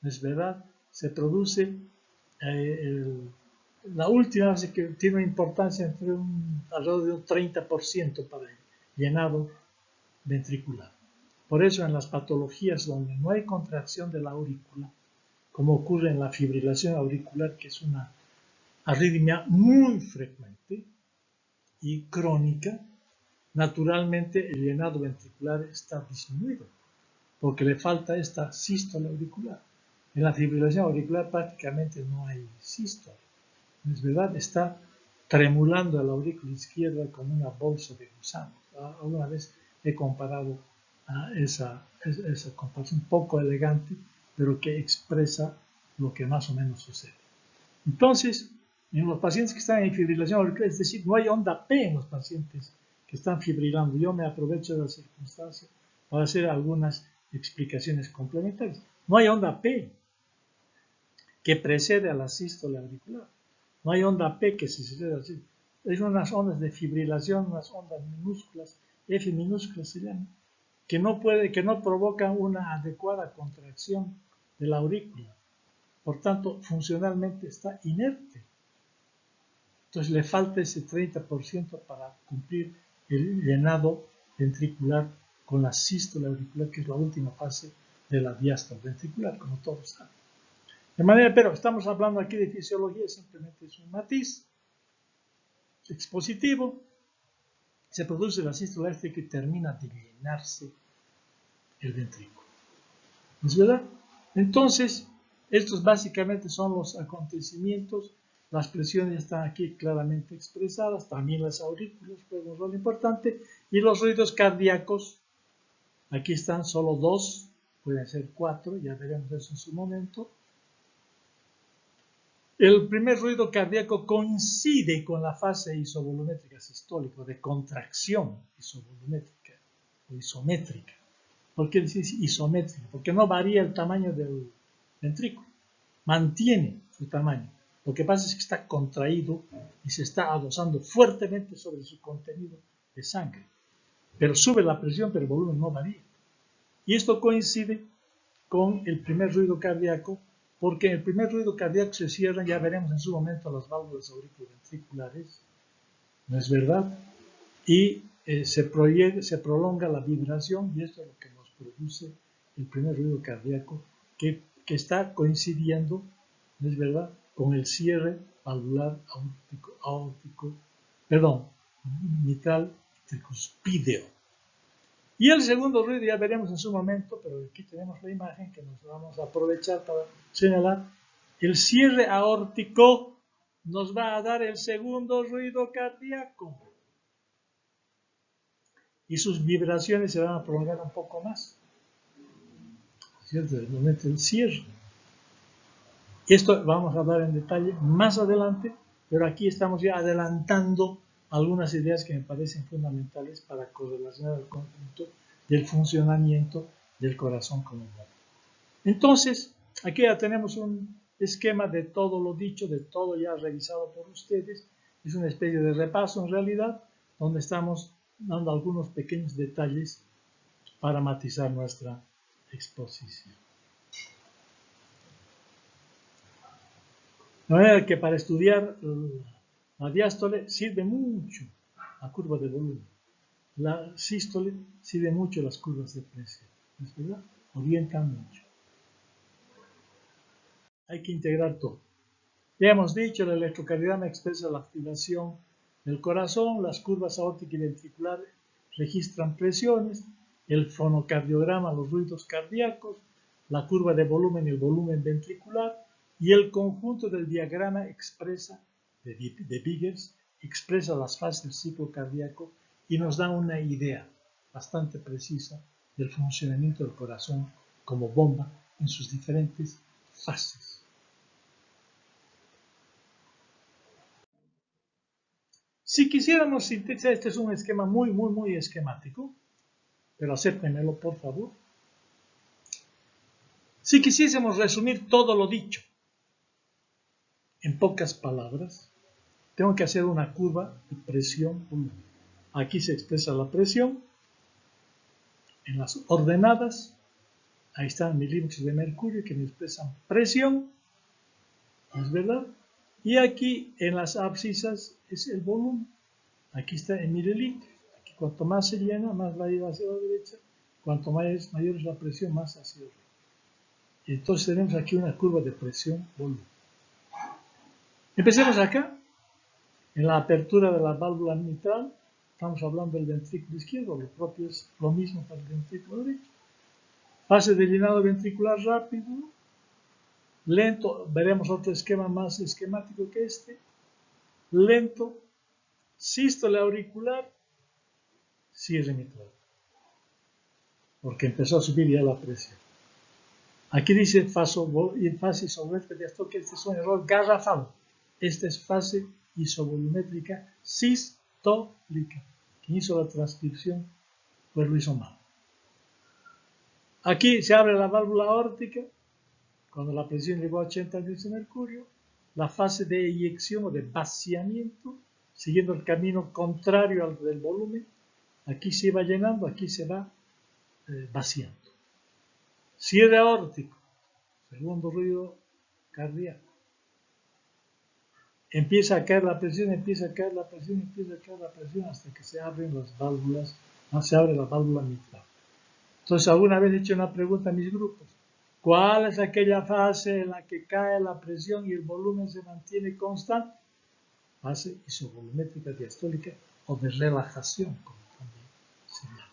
¿Es verdad? Se produce la última fase que tiene una importancia entre alrededor de un 30% para el llenado ventricular. Por eso en las patologías donde no hay contracción de la aurícula, como ocurre en la fibrilación auricular, que es una arritmia muy frecuente y crónica, naturalmente el llenado ventricular está disminuido, porque le falta esta sístole auricular. En la fibrilación auricular prácticamente no hay sístole, es verdad, está tremulando la aurícula izquierda como una bolsa de gusanos. Alguna vez he comparado a esa comparación poco elegante, pero que expresa lo que más o menos sucede. Entonces, en los pacientes que están en fibrilación auricular, es decir, no hay onda P en los pacientes que están fibrilando. Yo me aprovecho de la circunstancia para hacer algunas explicaciones complementarias. No hay onda P que precede a la sístole auricular. No hay onda P que se sucede así. Es unas ondas de fibrilación, unas ondas minúsculas, F minúsculas se llaman, que no provocan una adecuada contracción de la aurícula. Por tanto, funcionalmente está inerte. Entonces le falta ese 30% para cumplir el llenado ventricular con la sístole auricular, que es la última fase de la diástole ventricular, como todos saben. De manera, pero estamos hablando aquí de fisiología, simplemente es un matiz expositivo. Se produce la sístole eléctrica y termina de llenarse el ventrículo. ¿Es verdad? Entonces, estos básicamente son los acontecimientos. Las presiones están aquí claramente expresadas, también las aurículas juegan un rol importante, y los ruidos cardíacos, aquí están solo 2, pueden ser 4, ya veremos eso en su momento. El primer ruido cardíaco coincide con la fase isovolumétrica sistólica, de contracción isovolumétrica o isométrica. ¿Por qué decís isométrica? Porque no varía el tamaño del ventrículo, mantiene su tamaño. Lo que pasa es que está contraído y se está adosando fuertemente sobre su contenido de sangre. Pero sube la presión, pero el volumen no varía. Y esto coincide con el primer ruido cardíaco, porque en el primer ruido cardíaco se cierran, ya veremos en su momento, las válvulas auriculoventriculares, ¿no es verdad? Y se prolonga la vibración, y esto es lo que nos produce el primer ruido cardíaco, que está coincidiendo, ¿no es verdad?, con el cierre valvular mitral tricuspideo. Y el segundo ruido ya veremos en su momento, pero aquí tenemos la imagen que nos vamos a aprovechar para señalar. El cierre aórtico nos va a dar el segundo ruido cardíaco. Y sus vibraciones se van a prolongar un poco más, ¿cierto? El momento del cierre. Esto vamos a hablar en detalle más adelante, pero aquí estamos ya adelantando algunas ideas que me parecen fundamentales para correlacionar el conjunto del funcionamiento del corazón como tal. Entonces, aquí ya tenemos un esquema de todo lo dicho, de todo ya revisado por ustedes. Es una especie de repaso en realidad, donde estamos dando algunos pequeños detalles para matizar nuestra exposición. De manera que para estudiar la diástole sirve mucho la curva de volumen. La sístole sirve mucho las curvas de presión. ¿Es verdad? Orientan mucho. Hay que integrar todo. Ya hemos dicho, el electrocardiograma expresa la activación del corazón, las curvas aórtica y ventricular registran presiones, el fonocardiograma, los ruidos cardíacos, la curva de volumen y el volumen ventricular, y el conjunto del diagrama expresa, de Biggers, expresa las fases del ciclo cardíaco y nos da una idea bastante precisa del funcionamiento del corazón como bomba en sus diferentes fases. Si quisiéramos sintetizar, este es un esquema muy esquemático, pero acéptenmelo por favor. Si quisiésemos resumir todo lo dicho en pocas palabras, tengo que hacer una curva de presión. Aquí se expresa la presión en las ordenadas. Ahí están milímetros de mercurio que me expresan presión, ¿no es verdad? Y aquí en las abscisas es el volumen. Aquí está en mililitros. Aquí cuanto más se llena, más va a ir hacia la derecha. Cuanto mayor es la presión, más hacia arriba. Y entonces tenemos aquí una curva de presión-volumen. Empecemos acá. En la apertura de la válvula mitral, estamos hablando del ventrículo izquierdo, lo propio es lo mismo para el ventrículo derecho. Fase de llenado ventricular rápido, lento, veremos otro esquema más esquemático que este. lento, sístole auricular, cierre mitral, porque empezó a subir ya la presión. Aquí dice fase isovolumétrica diastólica, este es un error garrafal. Esta es fase isovolumétrica sistólica. Quien hizo la transcripción pues lo hizo mal. Aquí se abre la válvula aórtica cuando la presión llegó a 80 veces de mercurio. La fase de eyección o de vaciamiento, siguiendo el camino contrario al del volumen. Aquí se va llenando, aquí se va vaciando. Cierre aórtico, segundo ruido cardíaco. Empieza a caer la presión, empieza a caer la presión, empieza a caer la presión hasta que se abren las válvulas, se abre la válvula mitral. Entonces, alguna vez he hecho una pregunta a mis grupos. ¿Cuál es aquella fase en la que cae la presión y el volumen se mantiene constante? Fase isovolumétrica diastólica o de relajación, como también se llama.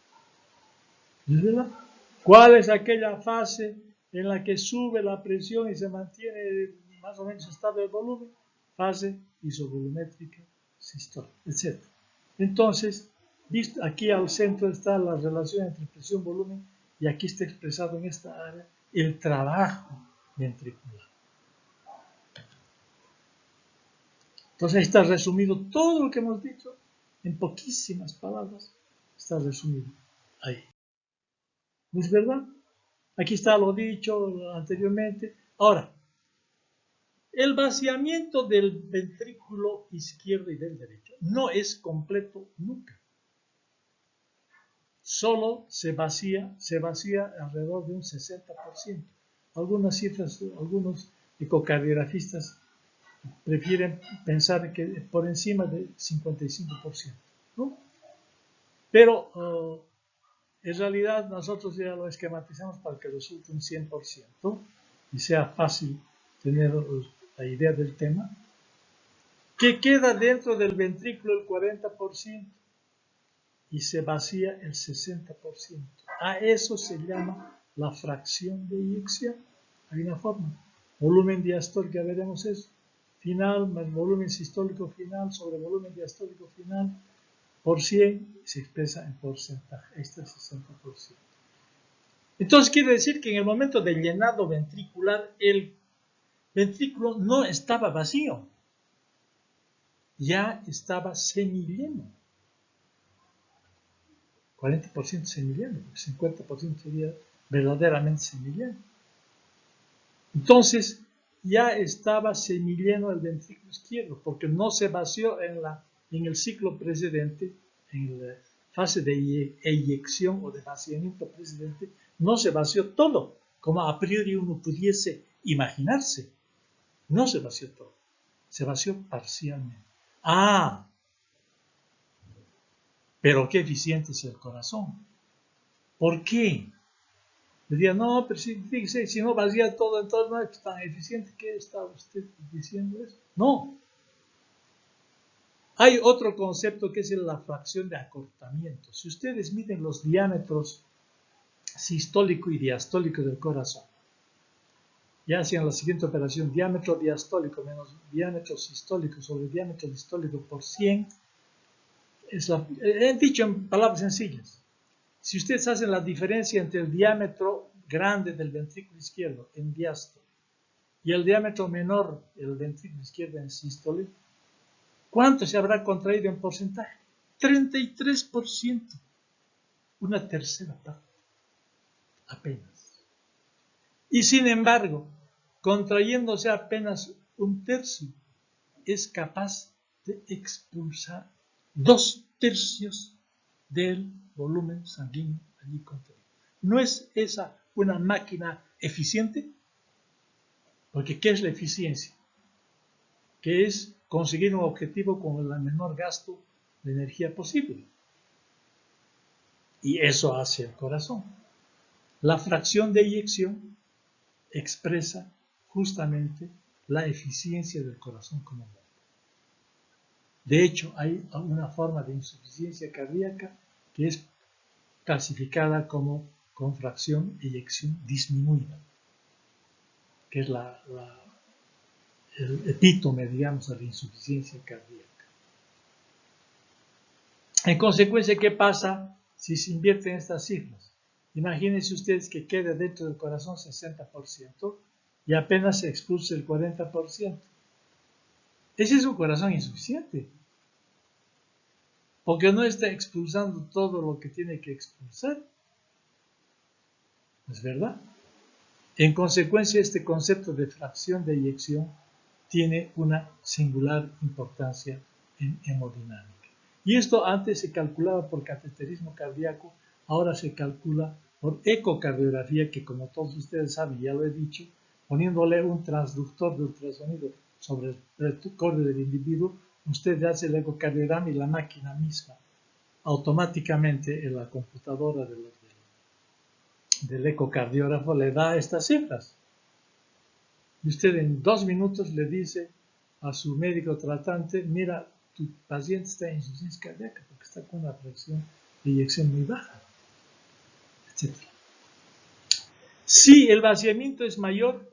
¿Verdad? ¿Cuál es aquella fase en la que sube la presión y se mantiene más o menos estable el volumen? Fase isovolumétrica sistólica, etc. Entonces, aquí al centro está la relación entre presión-volumen y aquí está expresado en esta área el trabajo ventricular. Entonces ahí está resumido todo lo que hemos dicho en poquísimas palabras. Está resumido ahí. ¿No es verdad? Aquí está lo dicho anteriormente. Ahora, el vaciamiento del ventrículo izquierdo y del derecho no es completo nunca. Solo se vacía alrededor de un 60%. Algunas cifras, algunos ecocardiografistas prefieren pensar que por encima del 55%, ¿no? Pero en realidad nosotros ya lo esquematizamos para que resulte un 100% y sea fácil tener la idea del tema. Que queda dentro del ventrículo el 40%. Y se vacía el 60%. A eso se llama la fracción de eyección. Hay una forma. Volumen diastólico, ya veremos eso. Final más volumen sistólico final sobre volumen diastólico final por 100 se expresa en porcentaje. Este es el 60%. Entonces quiere decir que en el momento del llenado ventricular el ventrículo no estaba vacío. Ya estaba semilleno. 40% semilleno, 50% sería verdaderamente semilleno. Entonces, ya estaba semilleno el ventrículo izquierdo, porque no se vació en el ciclo precedente, en la fase de eyección o de vaciamiento precedente, no se vació todo, como a priori uno pudiese imaginarse. No se vació todo, se vació parcialmente. Pero qué eficiente es el corazón. ¿Por qué? Decía, no, pero fíjese, si no vacía todo, entonces no es tan eficiente. ¿Qué está usted diciendo eso? No. Hay otro concepto que es la fracción de acortamiento. Si ustedes miden los diámetros sistólico y diastólico del corazón, ya hacían la siguiente operación, diámetro diastólico menos diámetro sistólico sobre diámetro distólico por 100, he dicho en palabras sencillas. Si ustedes hacen la diferencia entre el diámetro grande del ventrículo izquierdo en diástole y el diámetro menor del ventrículo izquierdo en sístole, ¿cuánto se habrá contraído en porcentaje? 33%. Una tercera parte. Apenas. Y sin embargo, contrayéndose apenas un tercio, es capaz de expulsar 2/3 del volumen sanguíneo allí contenido. ¿No es esa una máquina eficiente? Porque ¿qué es la eficiencia? Que es conseguir un objetivo con el menor gasto de energía posible. Y eso hace el corazón. La fracción de eyección expresa justamente la eficiencia del corazón como bomba. De hecho, hay una forma de insuficiencia cardíaca que es clasificada como con fracción eyección disminuida, que es el epítome, digamos, de la insuficiencia cardíaca. En consecuencia, ¿qué pasa si se invierten estas cifras? Imagínense ustedes que quede dentro del corazón 60% y apenas se expulse el 40%. Ese es un corazón insuficiente, porque no está expulsando todo lo que tiene que expulsar. ¿Es verdad? En consecuencia, este concepto de fracción de eyección tiene una singular importancia en hemodinámica. Y esto antes se calculaba por cateterismo cardíaco, ahora se calcula por ecocardiografía, que como todos ustedes saben, ya lo he dicho, poniéndole un transductor de ultrasonido sobre el recorde del individuo, usted hace el ecocardiograma y la máquina misma, automáticamente en la computadora del ecocardiógrafo, le da estas cifras. Y usted en 2 minutos le dice a su médico tratante, mira, tu paciente está en insuficiencia cardíaca porque está con una fracción de eyección muy baja, etc. Si el vaciamiento es mayor,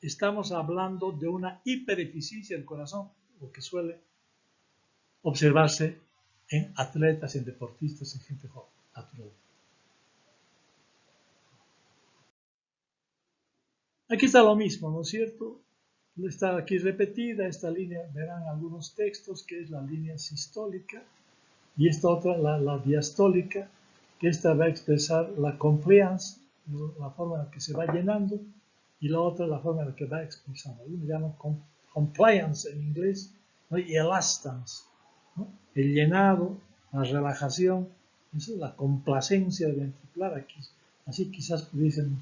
estamos hablando de una hipereficiencia del corazón, lo que suele observarse en atletas, en deportistas, en gente joven, naturalmente. Aquí está lo mismo, ¿no es cierto? Está aquí repetida esta línea, verán algunos textos, que es la línea sistólica, y esta otra, la diastólica, que esta va a expresar la compliance, la forma en la que se va llenando, y la otra, la forma en la que va expulsando. Algunos llaman compliance en inglés, ¿no? Y elastance, ¿no? El llenado, la relajación, esa es la complacencia ventricular aquí. Así quizás pudiésemos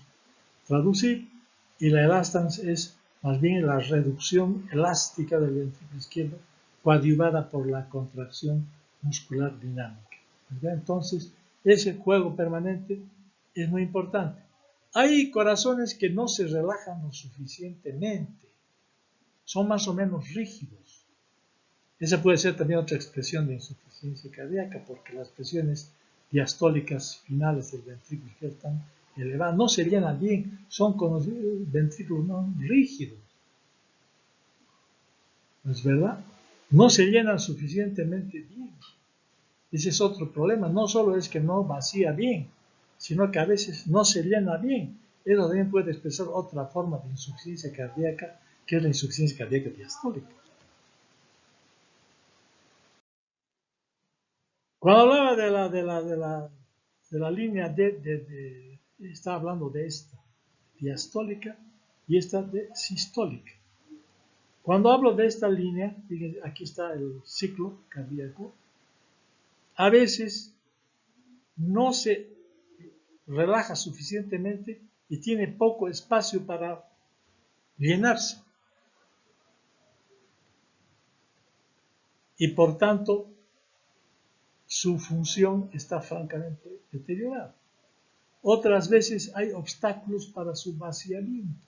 traducir, y la elastance es más bien la reducción elástica del ventrículo izquierdo coadyuvada por la contracción muscular dinámica. Entonces, ese juego permanente es muy importante. Hay corazones que no se relajan lo suficientemente, son más o menos rígidos. Esa puede ser también otra expresión de insuficiencia cardíaca, porque las presiones diastólicas finales del ventrículo izquierdo están elevadas, no se llenan bien, son conocidos ventrículos no rígidos. ¿No es verdad? No se llenan suficientemente bien. Ese es otro problema. No solo es que no vacía bien, sino que a veces no se llena bien. Eso también puede expresar otra forma de insuficiencia cardíaca, que es la insuficiencia cardíaca diastólica. Cuando hablaba de la línea está hablando de esta diastólica y esta de sistólica. Cuando hablo de esta línea, fíjense, aquí está el ciclo cardíaco, a veces no se relaja suficientemente y tiene poco espacio para llenarse. Y por tanto, su función está francamente deteriorada. Otras veces hay obstáculos para su vaciamiento.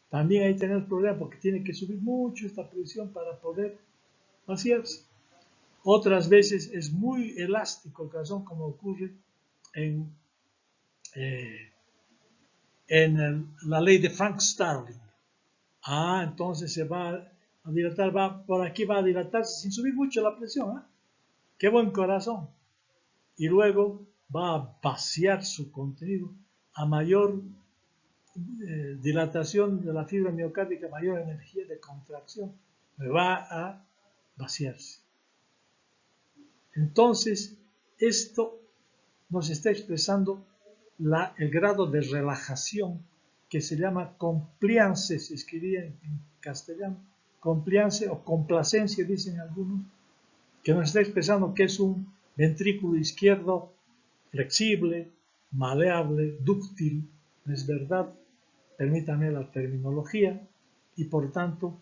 También hay que tener problemas porque tiene que subir mucho esta presión para poder vaciarse. Otras veces es muy elástico el corazón, como ocurre en la ley de Frank Starling. Entonces se va a dilatar, por aquí va a dilatarse sin subir mucho la presión. ¡Qué buen corazón! Y luego va a vaciar su contenido a mayor dilatación de la fibra miocárdica, mayor energía de contracción, va a vaciarse. Entonces, esto nos está expresando el grado de relajación que se llama compliance, se escribía en castellano, compliance o complacencia, dicen algunos, que nos está expresando que es un ventrículo izquierdo flexible, maleable, dúctil, ¿no es verdad? Permítame la terminología, y por tanto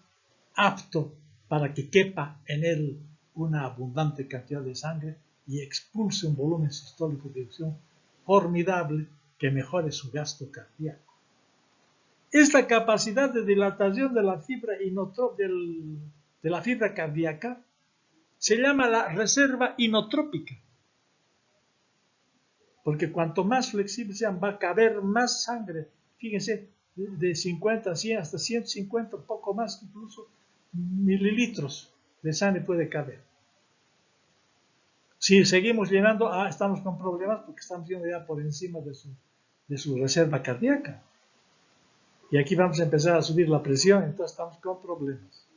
apto para que quepa en él una abundante cantidad de sangre y expulse un volumen sistólico de eyección formidable que mejore su gasto cardíaco. Esta capacidad de dilatación de la fibra de la fibra cardíaca se llama la reserva inotrópica, porque cuanto más flexible sean, va a caber más sangre. Fíjense, de 50, 100, hasta 150, un poco más incluso, mililitros de sangre puede caber. Si seguimos llenando, estamos con problemas porque estamos yendo ya por encima de su reserva cardíaca. Y aquí vamos a empezar a subir la presión, entonces estamos con problemas.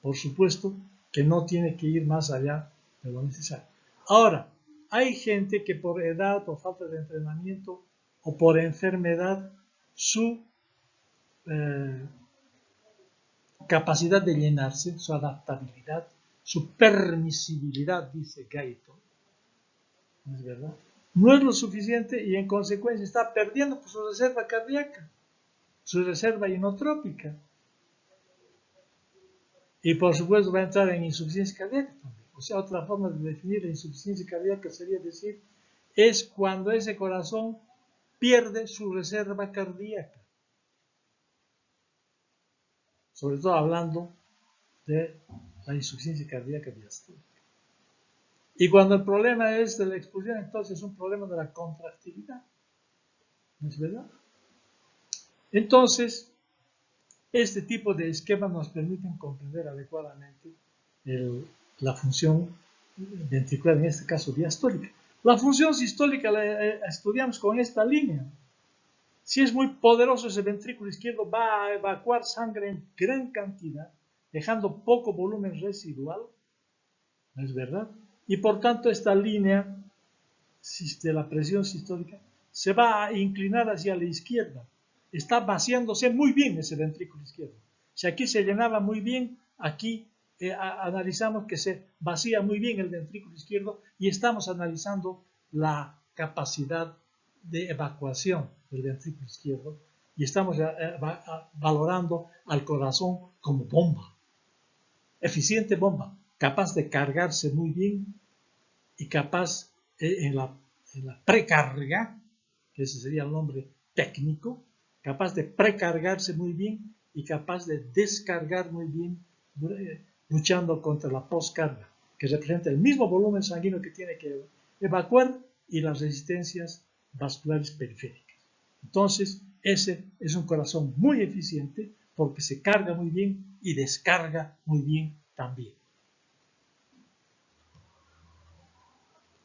Por supuesto que no tiene que ir más allá de lo necesario. Ahora, hay gente que por edad, por falta de entrenamiento o por enfermedad, su capacidad de llenarse, su adaptabilidad, su permisibilidad, dice Guyton, ¿no es verdad? No es lo suficiente y en consecuencia está perdiendo su reserva cardíaca, su reserva inotrópica. Y por supuesto va a entrar en insuficiencia cardíaca también. O sea, otra forma de definir la insuficiencia cardíaca sería decir, es cuando ese corazón pierde su reserva cardíaca. Sobre todo hablando de la insuficiencia cardíaca diastólica. Y cuando el problema es de la expulsión, entonces es un problema de la contractilidad. ¿No es verdad? Entonces, este tipo de esquemas nos permiten comprender adecuadamente la función ventricular, en este caso diastólica. La función sistólica la estudiamos con esta línea. Si es muy poderoso ese ventrículo izquierdo, va a evacuar sangre en gran cantidad, dejando poco volumen residual. ¿No es verdad? Y por tanto esta línea de la presión sistólica se va a inclinar hacia la izquierda. Está vaciándose muy bien ese ventrículo izquierdo. Si aquí se llenaba muy bien, aquí analizamos que se vacía muy bien el ventrículo izquierdo y estamos analizando la capacidad de evacuación del ventrículo izquierdo y estamos valorando al corazón como bomba, eficiente bomba, capaz de cargarse muy bien y capaz en la precarga, que ese sería el nombre técnico, capaz de precargarse muy bien y capaz de descargar muy bien, luchando contra la poscarga, que representa el mismo volumen sanguíneo que tiene que evacuar y las resistencias vasculares periféricas. Entonces, ese es un corazón muy eficiente porque se carga muy bien y descarga muy bien también.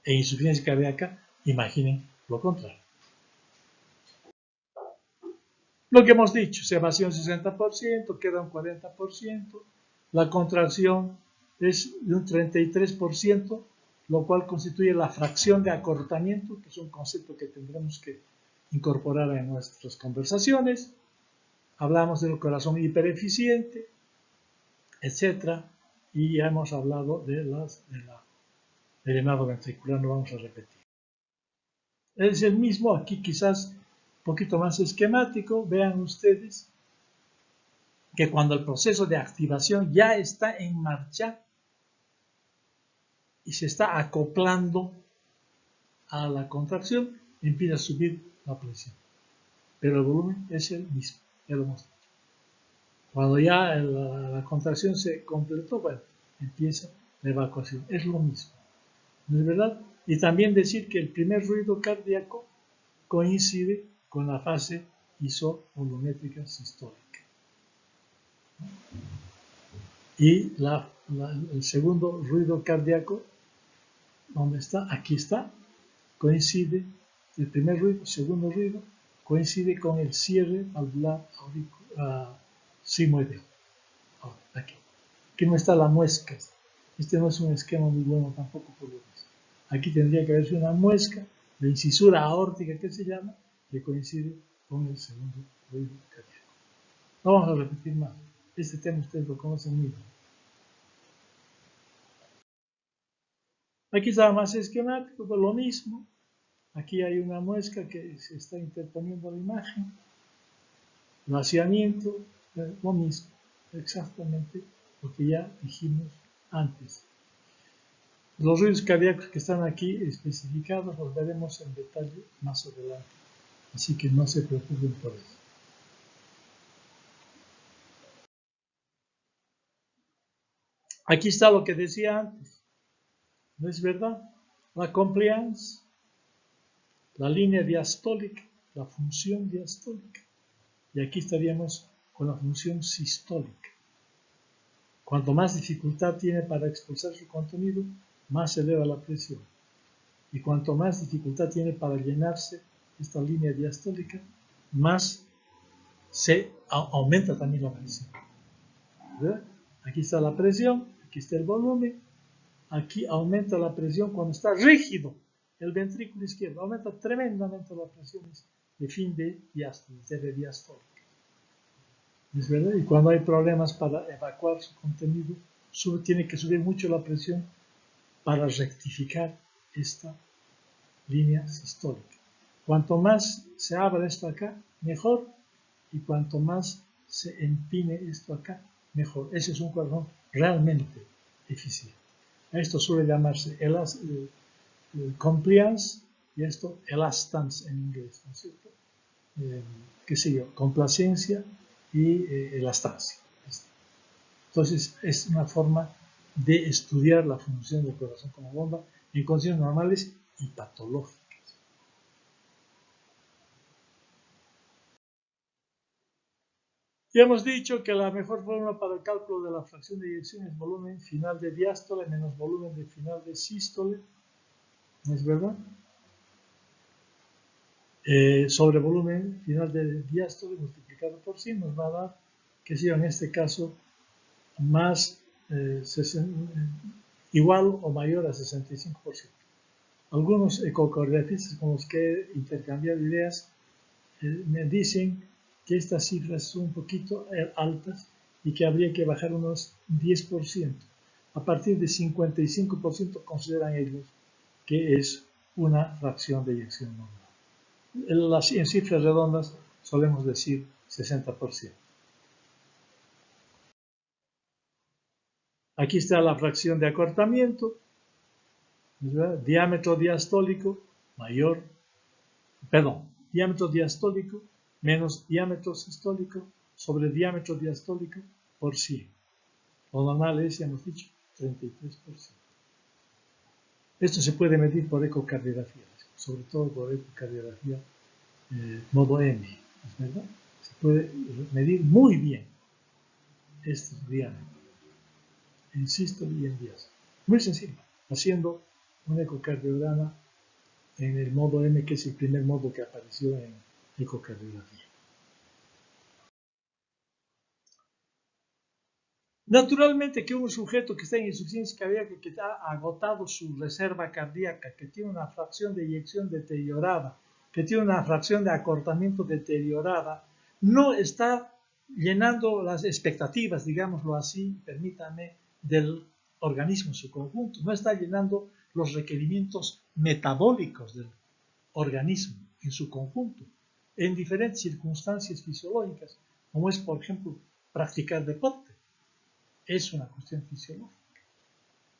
E insuficiencia cardíaca, imaginen lo contrario. Lo que hemos dicho, se vacía un 60%, queda un 40%, la contracción es de un 33%, lo cual constituye la fracción de acortamiento, que es un concepto que tendremos que incorporar en nuestras conversaciones. Hablamos del corazón hipereficiente, etc. Y ya hemos hablado del llenado ventricular, no vamos a repetir. Es el mismo, aquí quizás un poquito más esquemático. Vean ustedes que cuando el proceso de activación ya está en marcha y se está acoplando a la contracción, empieza a subir la presión. Pero el volumen es el mismo, ya lo hemos dicho. Cuando ya la contracción se completó, bueno, empieza la evacuación. Es lo mismo, ¿no es verdad? Y también decir que el primer ruido cardíaco coincide con la fase isovolumétrica sistólica. Y el segundo ruido cardíaco, ¿dónde está? Aquí está. Coincide, el primer ruido, el segundo ruido, coincide con el cierre valvular sigmoideo. Aquí. Aquí no está la muesca. Este no es un esquema muy bueno tampoco por lo menos. Aquí tendría que haberse una muesca, la incisura aórtica que se llama, que coincide con el segundo ruido cardíaco. No vamos a repetir más. Este tema ustedes lo conocen muy bien. Aquí está más esquemático, pero lo mismo. Aquí hay una muesca que se está interponiendo la imagen. Vaciamiento, lo mismo. Exactamente lo que ya dijimos antes. Los ruidos cardíacos que están aquí especificados los veremos en detalle más adelante. Así que no se preocupen por eso. Aquí está lo que decía antes. ¿No es verdad? La compliance, la línea diastólica, la función diastólica. y aquí estaríamos con la función sistólica. Cuanto más dificultad tiene para expulsar su contenido, más se eleva la presión. Y cuanto más dificultad tiene para llenarse esta línea diastólica, más se aumenta también la presión. ¿Verdad? Aquí está la presión, aquí está el volumen, aquí aumenta la presión cuando está rígido el ventrículo izquierdo, aumenta tremendamente las presiones de fin de diástole, de diastólica. ¿Es verdad? Y cuando hay problemas para evacuar su contenido, tiene que subir mucho la presión para rectificar esta línea sistólica. Cuanto más se abra esto acá, mejor, y cuanto más se empine esto acá, mejor. Ese es un corazón realmente eficiente. Esto suele llamarse compliance y esto elastance en inglés, ¿no es cierto? Qué sé yo, complacencia y elastancia. Entonces es una forma de estudiar la función del corazón como bomba en condiciones normales y patológicas. Ya hemos dicho que la mejor fórmula para el cálculo de la fracción de eyección es volumen final de diástole menos volumen de final de sístole, ¿no es verdad? Sobre volumen final de diástole multiplicado por 100 nos va a dar, que sea en este caso, más igual o mayor a 65%. Algunos ecocardiografistas con los que he intercambiado ideas me dicen que estas cifras son un poquito altas y que habría que bajar unos 10%. A partir de 55% consideran ellos que es una fracción de eyección normal. En cifras redondas solemos decir 60%. Aquí está la fracción de acortamiento, ¿verdad? Diámetro diastólico mayor, diámetro diastólico menos diámetro sistólico sobre diámetro diastólico por 100. Lo normal es, ya hemos dicho, 33%. Esto se puede medir por ecocardiografía, sobre todo por ecocardiografía modo M, ¿es verdad? Se puede medir muy bien estos diámetros en sístole y en diástole. Muy sencillo, haciendo un ecocardiograma en el modo M, que es el primer modo que apareció en ecocardiografía. Naturalmente que un sujeto que está en insuficiencia cardíaca, que ha agotado su reserva cardíaca, que tiene una fracción de eyección deteriorada, que tiene una fracción de acortamiento deteriorada, no está llenando las expectativas, digámoslo así, permítame, del organismo en su conjunto, no está llenando los requerimientos metabólicos del organismo en su conjunto, en diferentes circunstancias fisiológicas, como es, por ejemplo, practicar deporte. Es una cuestión fisiológica.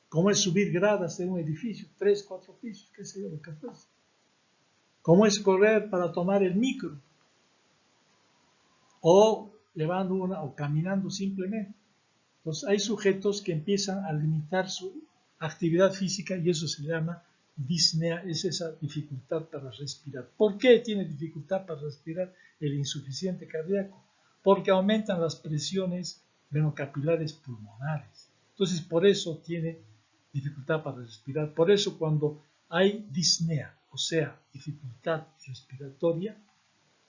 Como es subir gradas de un edificio, 3, 4 pisos, qué sé yo, lo que fuese. Como es correr para tomar el micro, o llevando o caminando simplemente. Entonces hay sujetos que empiezan a limitar su actividad física y eso se llama disnea, es esa dificultad para respirar. ¿Por qué tiene dificultad para respirar el insuficiente cardíaco? Porque aumentan las presiones venocapilares pulmonares. Entonces por eso tiene dificultad para respirar. Por eso cuando hay disnea, o sea, dificultad respiratoria,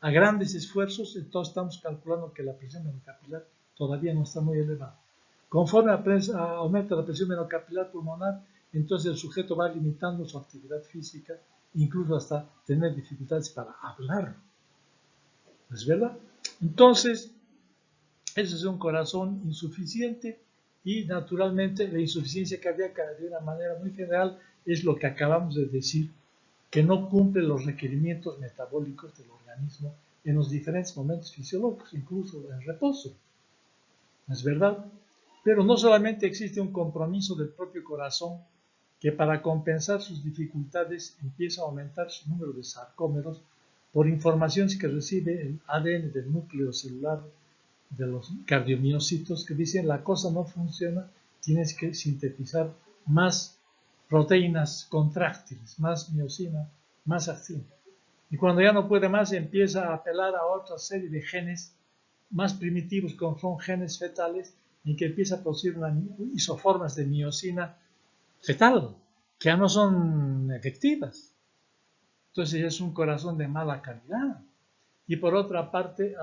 a grandes esfuerzos, entonces estamos calculando que la presión venocapilar todavía no está muy elevada. Conforme aumenta la presión venocapilar pulmonar, entonces el sujeto va limitando su actividad física, incluso hasta tener dificultades para hablar. ¿Es verdad? Entonces, ese es un corazón insuficiente y naturalmente la insuficiencia cardíaca de una manera muy general es lo que acabamos de decir, que no cumple los requerimientos metabólicos del organismo en los diferentes momentos fisiológicos, incluso en reposo. ¿Es verdad? Pero no solamente existe un compromiso del propio corazón que para compensar sus dificultades empieza a aumentar su número de sarcómeros por informaciones que recibe el ADN del núcleo celular de los cardiomiocitos que dicen la cosa no funciona, tienes que sintetizar más proteínas contráctiles, más miocina, más actina. Y cuando ya no puede más, empieza a apelar a otra serie de genes más primitivos, como son genes fetales, en que empieza a producir isoformas de miosina fetal, que ya no son efectivas. Entonces es un corazón de mala calidad. Y por otra parte,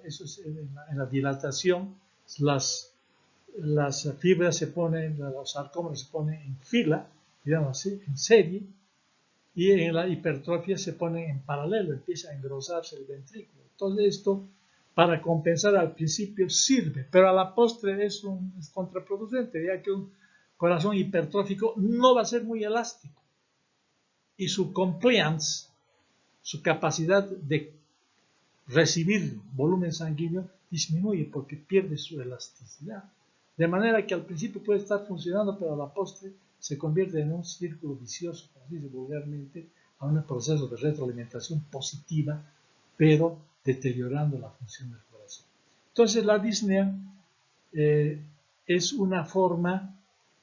eso es en la dilatación, las fibras se ponen, los sarcómeros se ponen en fila, digamos así, en serie, y en la hipertrofia se ponen en paralelo, empieza a engrosarse el ventrículo. Todo esto, para compensar al principio, sirve, pero a la postre es contraproducente, ya que un corazón hipertrófico no va a ser muy elástico. Y su compliance, su capacidad de recibir volumen sanguíneo, disminuye porque pierde su elasticidad. De manera que al principio puede estar funcionando, pero a la postre se convierte en un círculo vicioso, como se dice vulgarmente, a un proceso de retroalimentación positiva, pero deteriorando la función del corazón. Entonces la disnea es una forma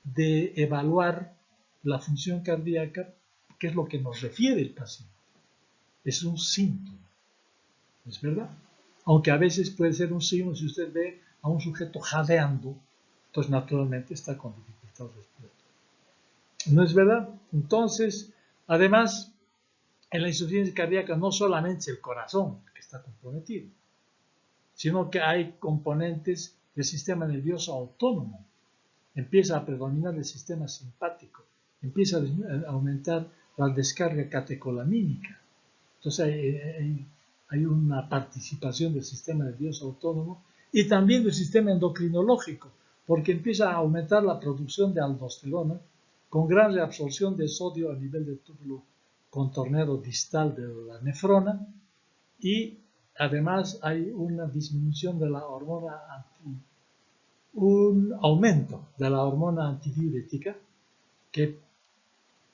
de evaluar la función cardíaca, que es lo que nos refiere el paciente. Es un síntoma, ¿es verdad? Aunque a veces puede ser un signo si usted ve a un sujeto jadeando, entonces naturalmente está con dificultad respiratoria. ¿No es verdad? Entonces, además, en la insuficiencia cardíaca no solamente es el corazón que está comprometido, sino que hay componentes del sistema nervioso autónomo. Empieza a predominar el sistema simpático, empieza a aumentar la descarga catecolamínica. Entonces hay una participación del sistema nervioso autónomo y también del sistema endocrinológico, porque empieza a aumentar la producción de aldosterona con gran reabsorción de sodio a nivel del túbulo contornero distal de la nefrona, y además hay una disminución de la hormona un aumento de la hormona antidiurética que,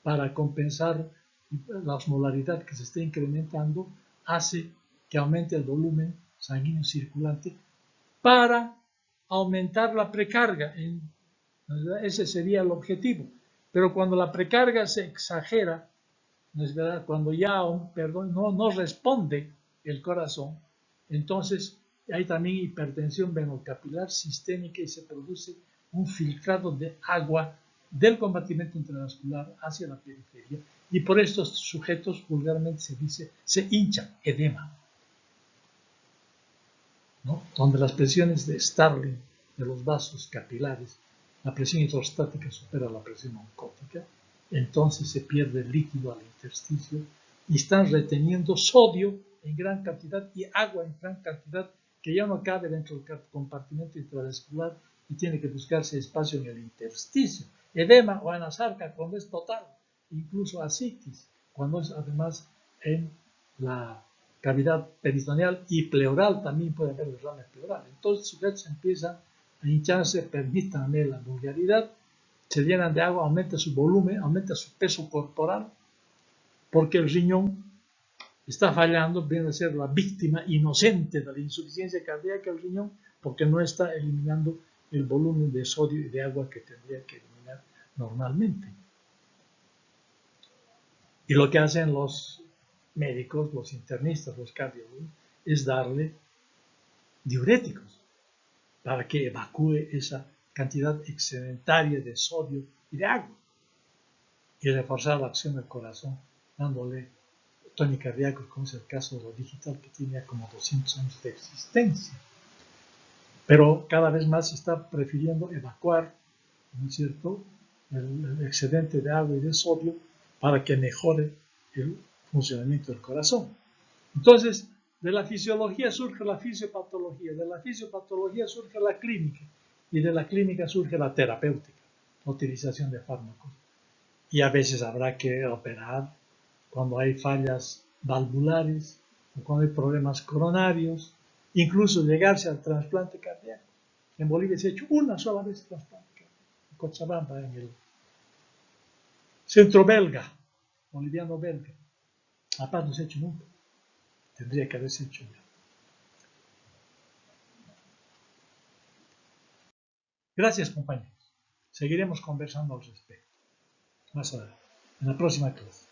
para compensar la osmolaridad que se está incrementando, hace que aumente el volumen sanguíneo circulante para aumentar la precarga. Ese sería el objetivo. Pero cuando la precarga se exagera, ¿no es verdad? Cuando ya no responde el corazón, entonces hay también hipertensión venocapilar sistémica y se produce un filtrado de agua del compartimento intravascular hacia la periferia, y por estos sujetos vulgarmente se dice, se hinchan, edema, ¿no? Donde las presiones de Starling de los vasos capilares, la presión hidrostática supera la presión oncótica, entonces se pierde el líquido al intersticio y están reteniendo sodio en gran cantidad y agua en gran cantidad que ya no cabe dentro del compartimento intravascular y tiene que buscarse espacio en el intersticio. Edema o anasarca cuando es total, incluso ascitis cuando es además en la cavidad peritoneal y pleural, también puede haber derrame pleural. Entonces el sujeto se empieza a hincharse, permítanme la vulgaridad, se llenan de agua, aumenta su volumen, aumenta su peso corporal, porque el riñón está fallando, viene a ser la víctima inocente de la insuficiencia cardíaca del riñón, porque no está eliminando el volumen de sodio y de agua que tendría que eliminar normalmente. Y lo que hacen los médicos, los internistas, los cardiólogos, es darle diuréticos para que evacúe esa cantidad excedentaria de sodio y de agua, y reforzar la acción del corazón dándole tonicardíacos, como es el caso de lo digital, que tiene ya como 200 años de existencia. Pero cada vez más se está prefiriendo evacuar, ¿no es cierto?, el excedente de agua y de sodio para que mejore el funcionamiento del corazón. Entonces, de la fisiología surge la fisiopatología, de la fisiopatología surge la clínica, y de la clínica surge la terapéutica, la utilización de fármacos. Y a veces habrá que operar cuando hay fallas valvulares, o cuando hay problemas coronarios, incluso llegarse al trasplante cardíaco. En Bolivia se ha hecho una sola vez trasplante cardíaco, en Cochabamba, en el centro belga, boliviano-belga. Aparte no se ha hecho nunca. Tendría que haberse hecho ya. Gracias, compañeros. Seguiremos conversando al respecto más adelante, en la próxima clase.